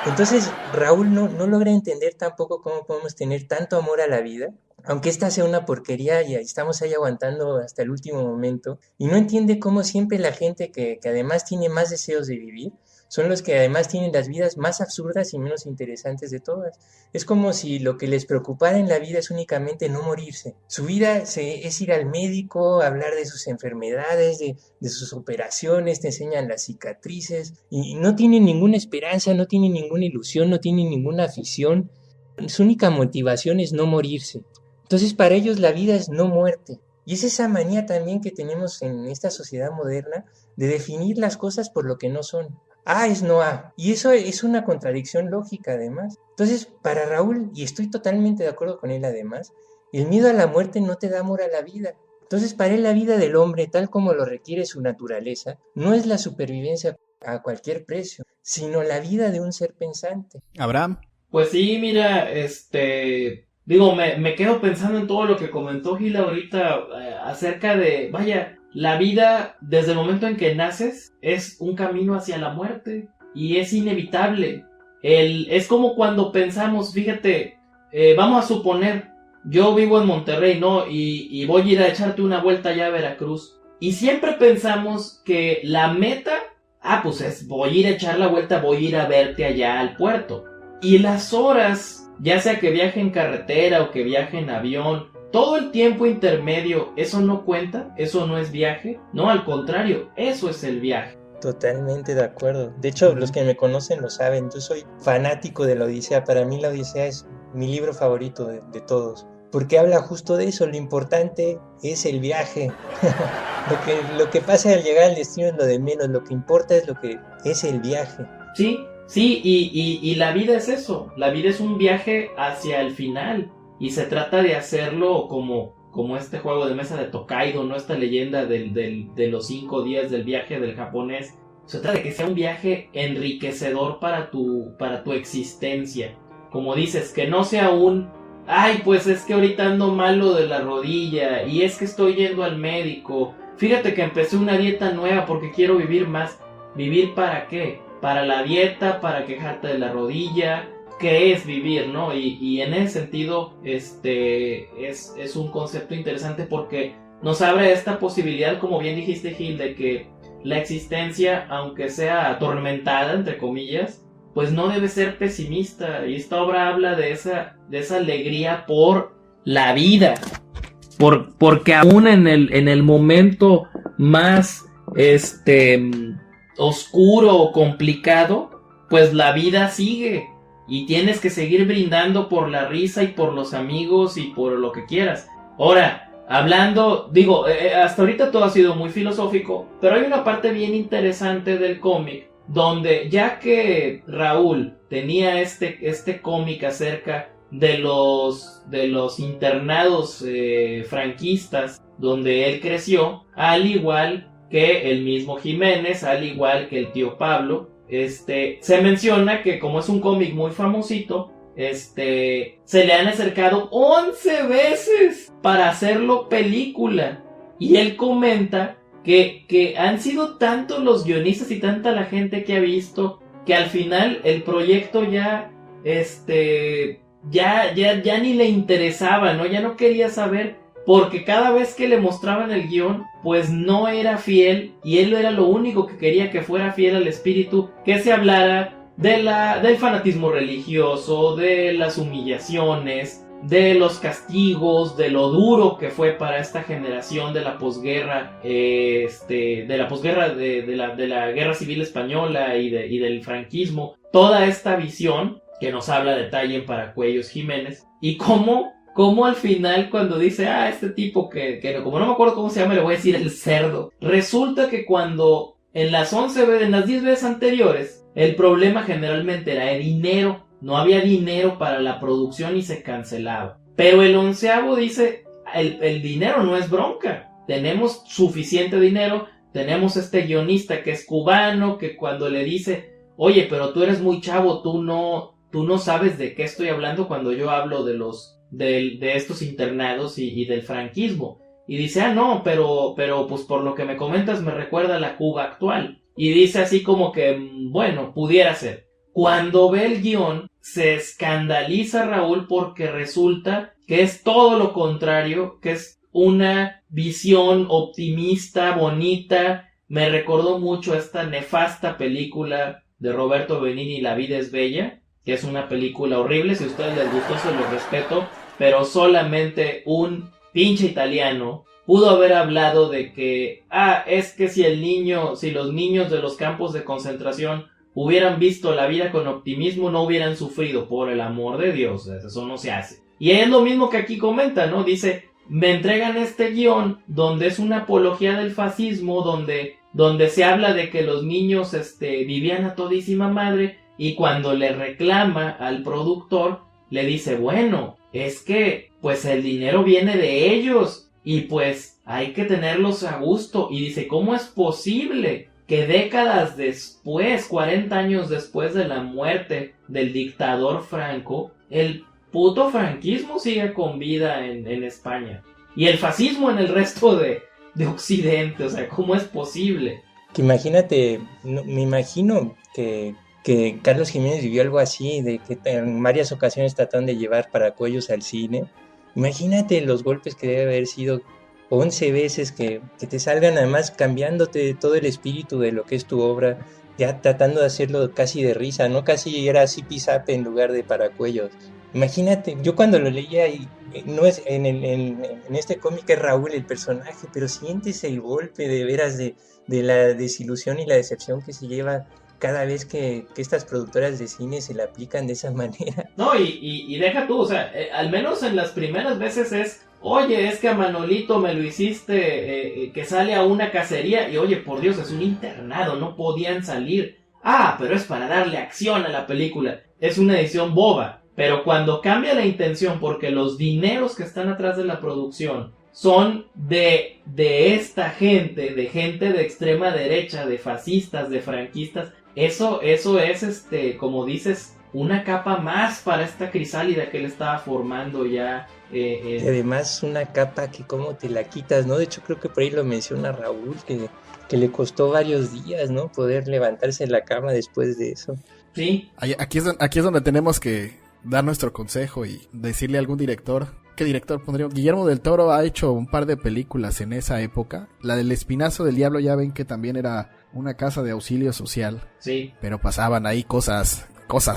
Entonces, Raúl no logra entender tampoco cómo podemos tener tanto amor a la vida, aunque esta sea una porquería y estamos ahí aguantando hasta el último momento, y no entiende cómo siempre la gente que además tiene más deseos de vivir, son los que además tienen las vidas más absurdas y menos interesantes de todas. Es como si lo que les preocupara en la vida es únicamente no morirse. Su vida es ir al médico, hablar de sus enfermedades, de sus operaciones, te enseñan las cicatrices, y no tienen ninguna esperanza, no tienen ninguna ilusión, no tienen ninguna afición. Su única motivación es no morirse. Entonces para ellos la vida es no muerte. Y es esa manía también que tenemos en esta sociedad moderna de definir las cosas por lo que no son. A es no A. Y eso es una contradicción lógica además. Entonces, para Raúl, y estoy totalmente de acuerdo con él además, el miedo a la muerte no te da amor a la vida. Entonces, para él la vida del hombre, tal como lo requiere su naturaleza, no es la supervivencia a cualquier precio, sino la vida de un ser pensante. Abraham. Pues sí, mira, digo, me quedo pensando en todo lo que comentó Gil ahorita acerca de, vaya, la vida desde el momento en que naces es un camino hacia la muerte y es inevitable. Es como cuando pensamos, fíjate, vamos a suponer, yo vivo en Monterrey, ¿no? Y voy a ir a echarte una vuelta allá a Veracruz. Y siempre pensamos que la meta, pues es, voy a ir a echar la vuelta, voy a ir a verte allá al puerto. Y las horas, ya sea que viaje en carretera o que viaje en avión, todo el tiempo intermedio, ¿eso no cuenta? ¿Eso no es viaje? No, al contrario, eso es el viaje. Totalmente de acuerdo. De hecho, los que me conocen lo saben, yo soy fanático de la Odisea. Para mí la Odisea es mi libro favorito de todos, porque habla justo de eso. Lo importante es el viaje. lo que pasa al llegar al destino es lo de menos, lo que importa es lo que es el viaje. Sí, y la vida es eso, la vida es un viaje hacia el final, y se trata de hacerlo como este juego de mesa de Tokaido, ¿no? Esta leyenda de los 5 días del viaje del japonés. Se trata de que sea un viaje enriquecedor para tu existencia. Como dices, que no sea pues es que ahorita ando malo de la rodilla, y es que estoy yendo al médico. Fíjate que empecé una dieta nueva porque quiero vivir más. ¿Vivir para qué? Para la dieta, para quejarte de la rodilla. ¿Qué es vivir, no? Y en ese sentido, es un concepto interesante porque nos abre esta posibilidad, como bien dijiste, Gil, de que la existencia, aunque sea atormentada, entre comillas, pues no debe ser pesimista. Y esta obra habla de esa alegría por la vida. Porque aún en el momento más oscuro o complicado, pues la vida sigue. Y tienes que seguir brindando por la risa y por los amigos y por lo que quieras. Ahora, hablando, digo, hasta ahorita todo ha sido muy filosófico, pero hay una parte bien interesante del cómic, donde ya que Raúl tenía este cómic acerca de los internados franquistas donde él creció, al igual que el mismo Jiménez, al igual que el tío Pablo, se menciona que como es un cómic muy famosito, se le han acercado 11 veces para hacerlo película. Y él comenta que han sido tantos los guionistas y tanta la gente que ha visto, que al final el proyecto ya ni le interesaba, ¿no? Ya no quería saber, porque cada vez que le mostraban el guión, pues no era fiel, y él era lo único que quería, que fuera fiel al espíritu, que se hablara del fanatismo religioso, de las humillaciones, de los castigos, de lo duro que fue para esta generación de la posguerra, de la guerra civil española y del franquismo. Toda esta visión que nos habla a detalle en Paracuellos Jiménez, y cómo al final, cuando dice, este tipo que como no me acuerdo cómo se llama, le voy a decir el cerdo. Resulta que cuando en las 10 veces anteriores, el problema generalmente era el dinero. No había dinero para la producción y se cancelaba. Pero el 11º dice, el dinero no es bronca. Tenemos suficiente dinero, tenemos este guionista que es cubano, que cuando le dice, oye, pero tú eres muy chavo, tú no sabes de qué estoy hablando cuando yo hablo de estos internados y del franquismo. Y dice, no, pero pues por lo que me comentas me recuerda a la Cuba actual. Y dice así como que, bueno, pudiera ser. Cuando ve el guión, se escandaliza Raúl porque resulta que es todo lo contrario, que es una visión optimista, bonita. Me recordó mucho esta nefasta película de Roberto Benigni, La vida es bella, que es una película horrible. Si a ustedes les gustó, se los respeto, pero solamente un pinche italiano pudo haber hablado de que, es que si los niños de los campos de concentración hubieran visto la vida con optimismo, no hubieran sufrido. Por el amor de Dios, eso no se hace. Y es lo mismo que aquí comenta, ¿no? Dice, me entregan este guión donde es una apología del fascismo, donde se habla de que los niños vivían a todísima madre, y cuando le reclama al productor, le dice, bueno, es que pues el dinero viene de ellos y pues hay que tenerlos a gusto. Y dice, ¿cómo es posible que décadas después, 40 años después de la muerte del dictador Franco, el puto franquismo siga con vida en España y el fascismo en el resto de Occidente? O sea, ¿cómo es posible? Que imagínate, me imagino que Carlos Jiménez vivió algo así, de que en varias ocasiones trataron de llevar Paracuellos al cine. Imagínate los golpes que debe haber sido 11 veces que te salgan, además cambiándote todo el espíritu de lo que es tu obra, ya tratando de hacerlo casi de risa, ¿no? Casi era Zipi Zape en lugar de Paracuellos. Imagínate, yo cuando lo leía, y no es en este cómic es Raúl el personaje, pero sientes el golpe de veras de la desilusión y la decepción que se lleva cada vez que estas productoras de cine se la aplican de esa manera. No, y deja tú, o sea, al menos en las primeras veces es, oye, es que a Manolito me lo hiciste que sale a una cacería, y oye, por Dios, es un internado, no podían salir. Pero es para darle acción a la película. Es una edición boba. Pero cuando cambia la intención, porque los dineros que están atrás de la producción son de esta gente, de extrema derecha, de fascistas, de franquistas, eso es, como dices, una capa más para esta crisálida que él estaba formando ya. Y además una capa que cómo te la quitas, ¿no? De hecho creo que por ahí lo menciona Raúl, que le costó varios días, ¿no? Poder levantarse de la cama después de eso. Sí. Aquí es donde tenemos que dar nuestro consejo y decirle a algún director. ¿Qué director pondríamos? Guillermo del Toro ha hecho un par de películas en esa época. La del Espinazo del Diablo, ya ven que también era una casa de auxilio social. Sí. Pero pasaban ahí cosas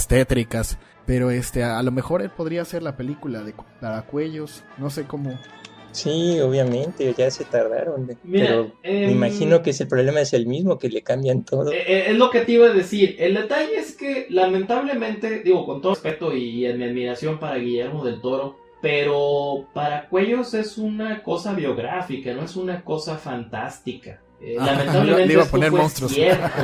tétricas. Pero a lo mejor él podría hacer la película de Paracuellos. No sé cómo. Sí, obviamente, ya se tardaron. Mira, pero me imagino que el problema es el mismo, que le cambian todo. Es lo que te iba a decir. El detalle es que, lamentablemente, digo, con todo respeto y en mi admiración para Guillermo del Toro, pero Paracuellos es una cosa biográfica, no es una cosa fantástica. Lamentablemente le iba a esto poner fue monstruos. cierto.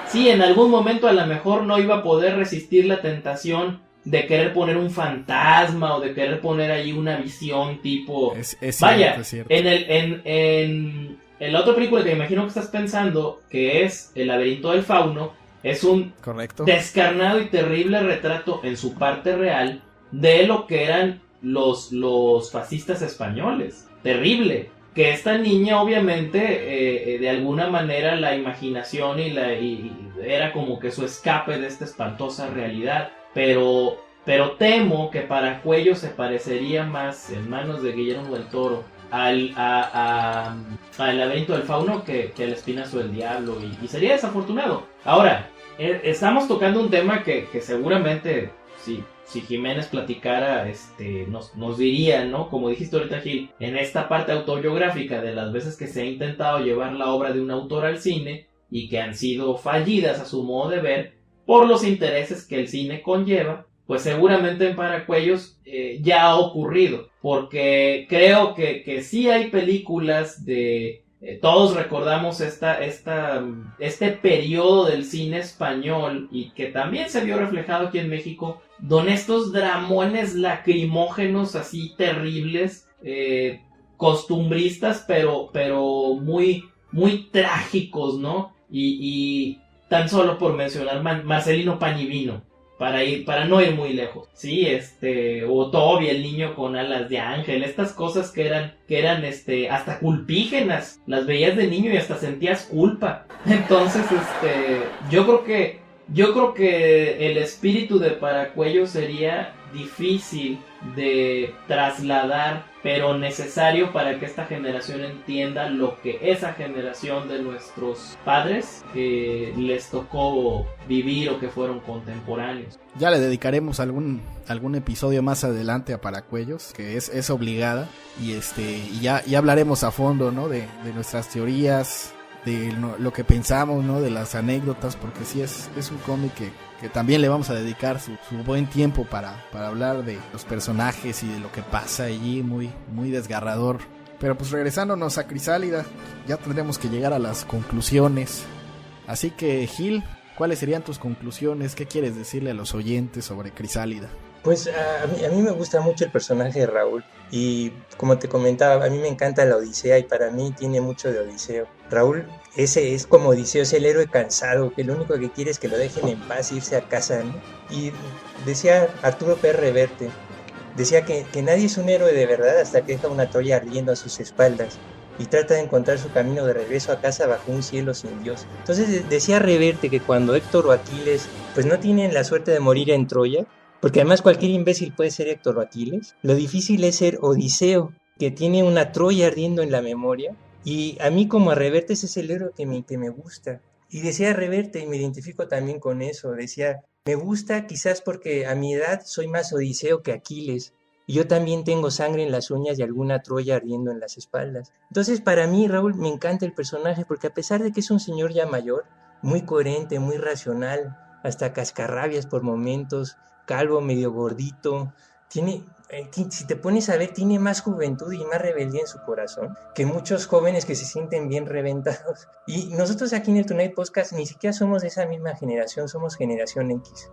Sí, en algún momento a lo mejor no iba a poder resistir la tentación de querer poner un fantasma o de querer poner ahí una visión tipo... Es Vaya, cierto. En la otra película que me imagino que estás pensando, que es El laberinto del fauno, es un Correcto. descarnado y terrible retrato en su parte real de lo que eran los fascistas españoles. Terrible. Que esta niña obviamente de alguna manera la imaginación y era como que su escape de esta espantosa realidad. Pero temo que Paracuellos se parecería más en manos de Guillermo del Toro al laberinto del fauno que al Espinazo del Diablo, y sería desafortunado. Ahora, estamos tocando un tema que seguramente si Jiménez platicara nos diría, ¿no? Como dijiste ahorita, Gil, en esta parte autobiográfica de las veces que se ha intentado llevar la obra de un autor al cine y que han sido fallidas a su modo de ver por los intereses que el cine conlleva, pues seguramente en Paracuellos ya ha ocurrido, porque creo que sí hay películas de... todos recordamos este periodo del cine español, y que también se vio reflejado aquí en México, donde estos dramones lacrimógenos así terribles, costumbristas, pero muy muy trágicos, ¿no? Y tan solo por mencionar Marcelino Pañivino, para no ir muy lejos, sí, o Toby, el niño con alas de ángel, estas cosas que eran hasta culpígenas, las veías de niño y hasta sentías culpa. Entonces, yo creo que el espíritu de Paracuellos sería difícil de trasladar, pero necesario para que esta generación entienda lo que esa generación de nuestros padres les tocó vivir o que fueron contemporáneos. Ya le dedicaremos algún episodio más adelante a Paracuellos, que es obligada, y ya hablaremos a fondo, ¿no? de nuestras teorías, de lo que pensamos, ¿no? De las anécdotas, porque sí es un cómic que también le vamos a dedicar su buen tiempo para hablar de los personajes y de lo que pasa allí, muy, muy desgarrador. Pero pues regresándonos a Crisálida, ya tendremos que llegar a las conclusiones. Así que, Gil, ¿cuáles serían tus conclusiones? ¿Qué quieres decirle a los oyentes sobre Crisálida? Pues a mí me gusta mucho el personaje de Raúl, y como te comentaba, a mí me encanta la Odisea y para mí tiene mucho de Odiseo. Raúl ese es como Odiseo, es el héroe cansado, que lo único que quiere es que lo dejen en paz, irse a casa, ¿no? Y decía Arturo Pérez Reverte, decía que nadie es un héroe de verdad hasta que deja una Troya ardiendo a sus espaldas y trata de encontrar su camino de regreso a casa bajo un cielo sin Dios. Entonces decía Reverte que cuando Héctor o Aquiles pues no tienen la suerte de morir en Troya, porque además cualquier imbécil puede ser Héctor o Aquiles, lo difícil es ser Odiseo, que tiene una Troya ardiendo en la memoria, y a mí como a Reverte ese es el héroe que me gusta. Y decía Reverte, y me identifico también con eso, decía, me gusta quizás porque a mi edad soy más Odiseo que Aquiles, y yo también tengo sangre en las uñas y alguna Troya ardiendo en las espaldas. Entonces para mí, Raúl, me encanta el personaje, porque a pesar de que es un señor ya mayor, muy coherente, muy racional, hasta cascarrabias por momentos, calvo, medio gordito, si te pones a ver, tiene más juventud y más rebeldía en su corazón que muchos jóvenes que se sienten bien reventados. Y nosotros aquí en el Tonight Podcast ni siquiera somos de esa misma generación, somos generación X.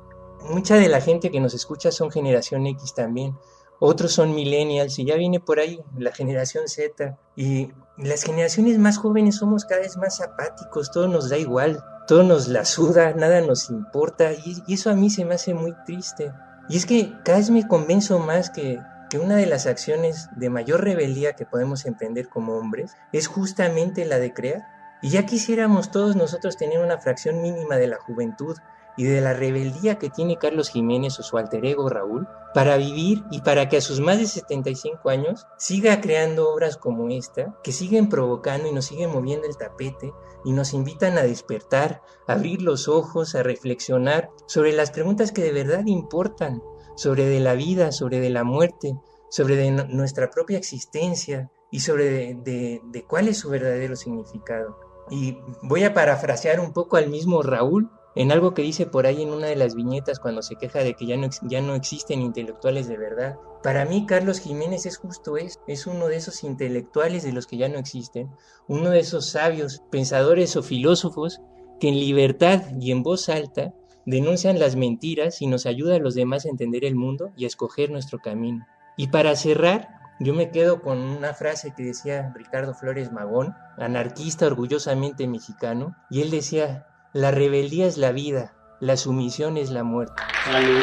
Mucha de la gente que nos escucha son generación X también. Otros son millennials y ya viene por ahí la generación Z. Y las generaciones más jóvenes somos cada vez más apáticos, todo nos da igual, todo nos la suda, nada nos importa, y eso a mí se me hace muy triste. Y es que cada vez me convenzo más que una de las acciones de mayor rebeldía que podemos emprender como hombres es justamente la de crear. Y ya quisiéramos todos nosotros tener una fracción mínima de la juventud y de la rebeldía que tiene Carlos Jiménez o su alter ego Raúl para vivir y para que a sus más de 75 años siga creando obras como esta, que siguen provocando y nos siguen moviendo el tapete y nos invitan a despertar, a abrir los ojos, a reflexionar sobre las preguntas que de verdad importan, sobre de la vida, sobre de la muerte, sobre de nuestra propia existencia y sobre de cuál es su verdadero significado. Y voy a parafrasear un poco al mismo Raúl en algo que dice por ahí en una de las viñetas cuando se queja de que ya no existen intelectuales de verdad. Para mí Carlos Jiménez es justo eso, es uno de esos intelectuales de los que ya no existen, uno de esos sabios, pensadores o filósofos que en libertad y en voz alta denuncian las mentiras y nos ayuda a los demás a entender el mundo y a escoger nuestro camino. Y para cerrar, yo me quedo con una frase que decía Ricardo Flores Magón, anarquista orgullosamente mexicano, y él decía: la rebeldía es la vida, la sumisión es la muerte. Salud.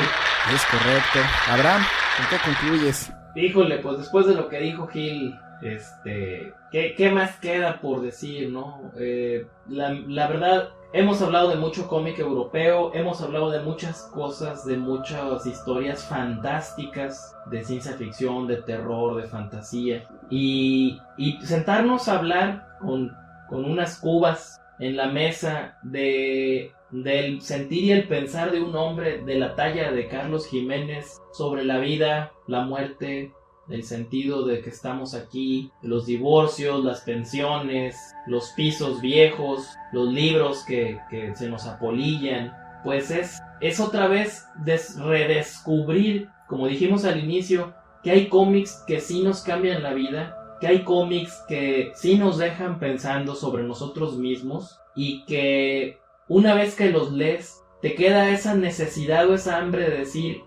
Es correcto. Abraham, ¿con qué concluyes? Híjole, pues después de lo que dijo Gil, ¿qué más queda por decir, no? La verdad, hemos hablado de mucho cómic europeo, hemos hablado de muchas cosas, de muchas historias fantásticas, de ciencia ficción, de terror, de fantasía, y sentarnos a hablar con unas cubas en la mesa del sentir y el pensar de un hombre de la talla de Carlos Jiménez sobre la vida, la muerte, el sentido de que estamos aquí, los divorcios, las pensiones, los pisos viejos, los libros que se nos apolillan, pues es otra vez redescubrir, como dijimos al inicio, que hay cómics que sí nos cambian la vida, que hay cómics que sí nos dejan pensando sobre nosotros mismos y que una vez que los lees te queda esa necesidad o esa hambre de decir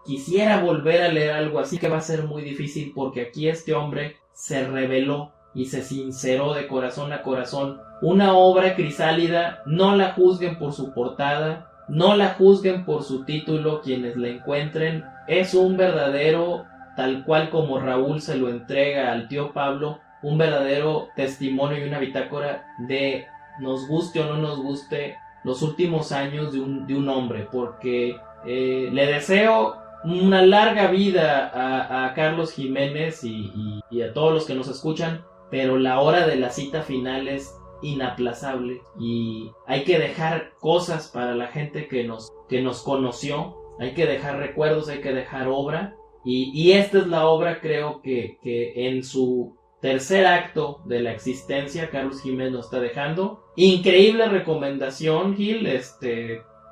quisiera volver a leer algo así, que va a ser muy difícil porque aquí este hombre se rebeló y se sinceró de corazón a corazón. Una obra crisálida, no la juzguen por su portada, no la juzguen por su título quienes la encuentren. Es un verdadero, tal cual como Raúl se lo entrega al tío Pablo, un verdadero testimonio y una bitácora de, nos guste o no nos guste, los últimos años de un hombre, porque le deseo una larga vida a Carlos Jiménez y a todos los que nos escuchan, pero la hora de la cita final es inaplazable y hay que dejar cosas para la gente que nos conoció, hay que dejar recuerdos, hay que dejar obra, y esta es la obra, creo que en su tercer acto de la existencia Carlos Jiménez nos está dejando. Increíble recomendación, Gil,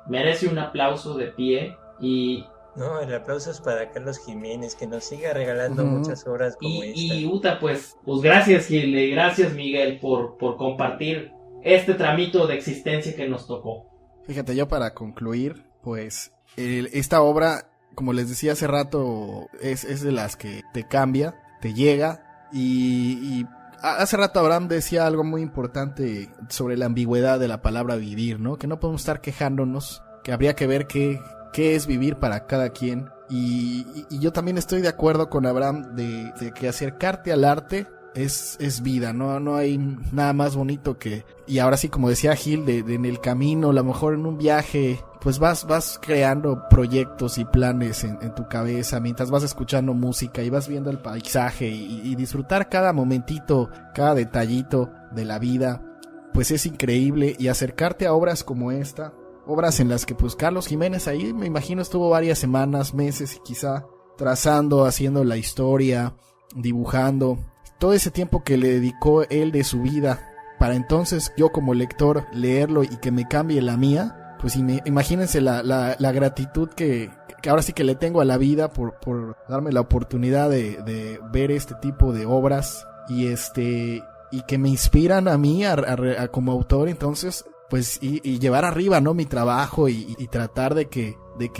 merece un aplauso de pie. Y no, el aplauso es para Carlos Jiménez, que nos siga regalando muchas obras como esta. Y Uta, pues gracias, Gil, y gracias, Miguel, por compartir este tramito de existencia que nos tocó. Fíjate, yo para concluir, pues esta obra, como les decía hace rato, es de las que te cambia, te llega. Y hace rato Abraham decía algo muy importante sobre la ambigüedad de la palabra vivir, ¿no? Que no podemos estar quejándonos, que habría que ver qué es vivir para cada quien. Y yo también estoy de acuerdo con Abraham de que acercarte al arte es vida, no hay nada más bonito que, y ahora sí, como decía Gil, de en el camino, a lo mejor en un viaje, pues vas creando proyectos y planes en tu cabeza mientras vas escuchando música y vas viendo el paisaje y disfrutar cada momentito, cada detallito de la vida, pues es increíble. Y acercarte a obras como esta, obras en las que pues Carlos Jiménez ahí me imagino estuvo varias semanas, meses y quizá trazando, haciendo la historia, dibujando, todo ese tiempo que le dedicó él de su vida, para entonces yo como lector leerlo y que me cambie la mía, pues imagínense la gratitud que ahora sí que le tengo a la vida por darme la oportunidad de ver este tipo de obras y que me inspiran a mí a como autor. Entonces pues y llevar arriba, ¿no?, mi trabajo y tratar de que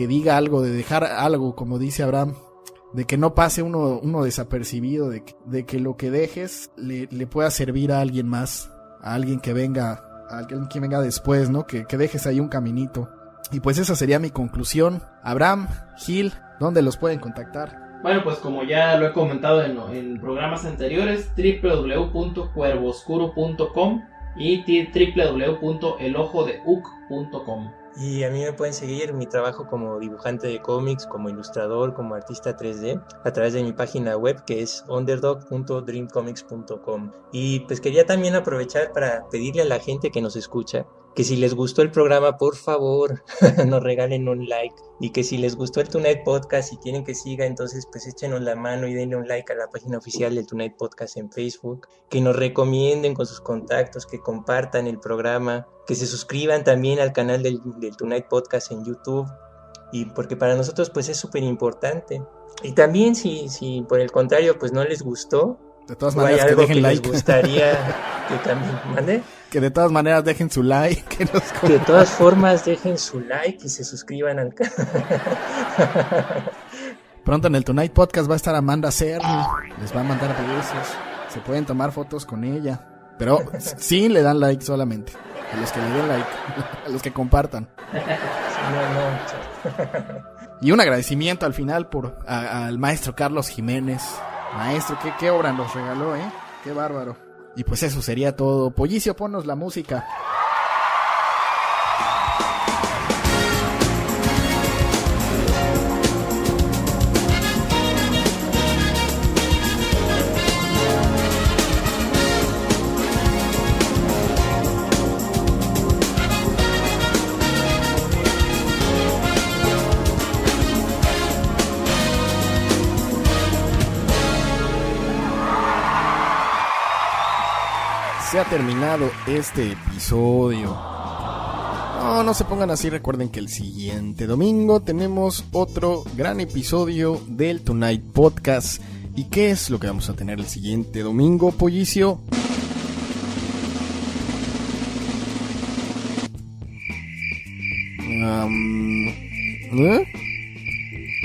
diga algo, de dejar algo, como dice Abraham, de que no pase uno desapercibido, de que lo que dejes le pueda servir a alguien más, a alguien que venga, después, ¿no? Que dejes ahí un caminito. Y pues esa sería mi conclusión. Abraham, Gil, ¿dónde los pueden contactar? Bueno, pues como ya lo he comentado en programas anteriores, www.cuervoscuro.com y www.elojodeuc.com. Y a mí me pueden seguir mi trabajo como dibujante de cómics, como ilustrador, como artista 3D a través de mi página web, que es underdog.dreamcomics.com. Y pues quería también aprovechar para pedirle a la gente que nos escucha que si les gustó el programa, por favor, nos regalen un like. Y que si les gustó el Tonight Podcast y quieren que siga, entonces pues échenos la mano y denle un like a la página oficial del Tonight Podcast en Facebook. Que nos recomienden con sus contactos, que compartan el programa, que se suscriban también al canal del Tonight Podcast en YouTube. Y porque para nosotros pues es súper importante. Y también si por el contrario pues no les gustó, de todas maneras, que dejen like. Les gustaría que también mande. Que de todas maneras dejen su like. Que de todas formas dejen su like y se suscriban al canal. Pronto en el Tonight Podcast va a estar Amanda Cerny. Les va a mandar besos. Se pueden tomar fotos con ella. Pero sí le dan like solamente. A los que le den like. A los que compartan. No. Y un agradecimiento al final al maestro Carlos Jiménez. Maestro, qué obra nos regaló, qué bárbaro. Y pues eso sería todo. Pollicio, ponnos la música. Se ha terminado este episodio. No se pongan así, recuerden que el siguiente domingo tenemos otro gran episodio del Tonight Podcast. ¿Y qué es lo que vamos a tener el siguiente domingo, Pollicio?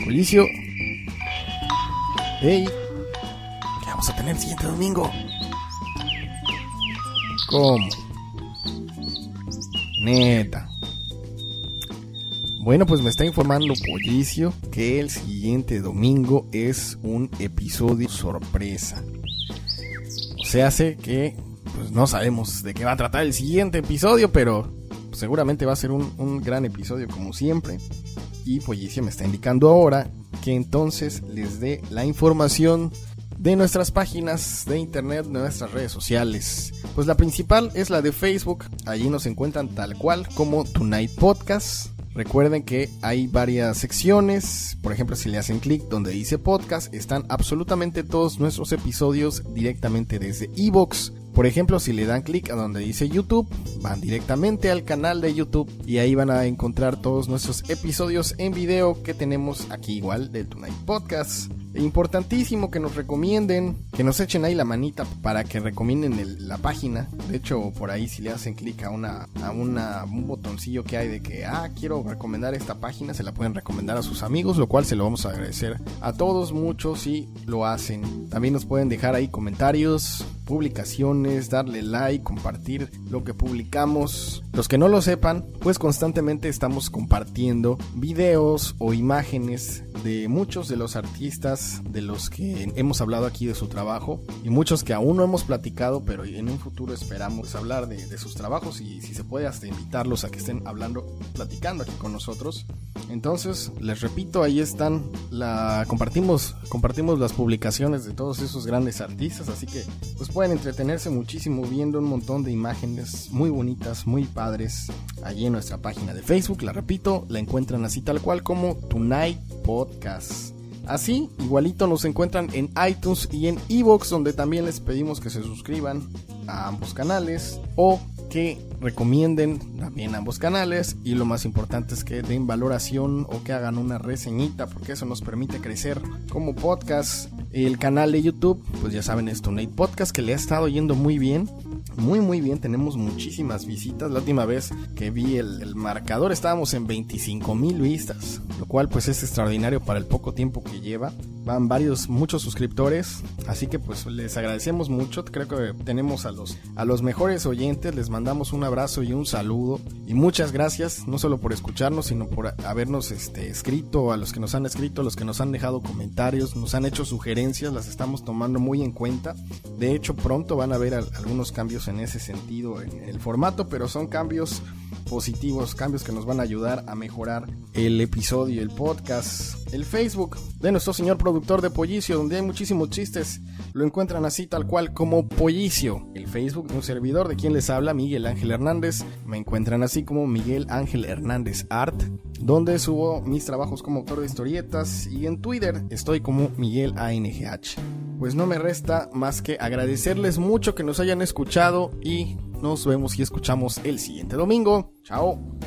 Pollicio. Hey, ¿qué vamos a tener el siguiente domingo? ¿Cómo? Neta. Bueno, pues me está informando Pollicio que el siguiente domingo es un episodio sorpresa. O sea, sé que pues no sabemos de qué va a tratar el siguiente episodio, pero seguramente va a ser un gran episodio como siempre. Y Pollicio me está indicando ahora que entonces les dé la información de nuestras páginas de internet, de nuestras redes sociales. Pues la principal es la de Facebook. Allí nos encuentran tal cual como Tonight Podcast. Recuerden que hay varias secciones. Por ejemplo, si le hacen clic donde dice podcast, están absolutamente todos nuestros episodios directamente desde iVoox. Por ejemplo, si le dan clic a donde dice YouTube, van directamente al canal de YouTube y ahí van a encontrar todos nuestros episodios en video que tenemos aquí igual del Tonight Podcast. Importantísimo que nos recomienden, que nos echen ahí la manita para que recomienden la página. De hecho, por ahí si le hacen clic a un botoncillo que hay de que quiero recomendar esta página, se la pueden recomendar a sus amigos, lo cual se lo vamos a agradecer a todos mucho si lo hacen. También nos pueden dejar ahí comentarios, publicaciones, darle like, compartir lo que publicamos. Los que no lo sepan, pues constantemente estamos compartiendo videos o imágenes de muchos de los artistas de los que hemos hablado aquí de su trabajo y muchos que aún no hemos platicado, pero en un futuro esperamos hablar de sus trabajos y si se puede hasta invitarlos a que estén platicando aquí con nosotros. Entonces, les repito, ahí están, compartimos las publicaciones de todos esos grandes artistas, así que pues pueden entretenerse muchísimo viendo un montón de imágenes muy bonitas, muy padres, allí en nuestra página de Facebook. La repito, la encuentran así tal cual como Tonight Podcast. Así, igualito nos encuentran en iTunes y en iVoox, donde también les pedimos que se suscriban a ambos canales o que recomienden también ambos canales, y lo más importante es que den valoración o que hagan una reseñita, porque eso nos permite crecer como podcast. El canal de YouTube, pues ya saben, es Tonight Podcast, que le ha estado yendo muy bien, muy bien. Tenemos muchísimas visitas. La última vez que vi el marcador estábamos en 25,000 vistas, lo cual pues es extraordinario para el poco tiempo que lleva. Van muchos suscriptores, así que pues les agradecemos mucho. Creo que tenemos a los mejores oyentes. Les mandamos un abrazo y un saludo, y muchas gracias, no solo por escucharnos, sino por habernos escrito, a los que nos han escrito, a los que nos han dejado comentarios, nos han hecho sugerencias, las estamos tomando muy en cuenta. De hecho, pronto van a ver algunos cambios en ese sentido en el formato, pero son cambios positivos, cambios que nos van a ayudar a mejorar el episodio, el podcast. El Facebook de nuestro señor productor de Pollicio, donde hay muchísimos chistes, lo encuentran así tal cual como Pollicio. El Facebook de un servidor de quien les habla, Miguel Ángel Hernández, me encuentran así como Miguel Ángel Hernández Art, donde subo mis trabajos como autor de historietas, y en Twitter estoy como Miguel ANGH. Pues no me resta más que agradecerles mucho que nos hayan escuchado y nos vemos y escuchamos el siguiente domingo. Chao.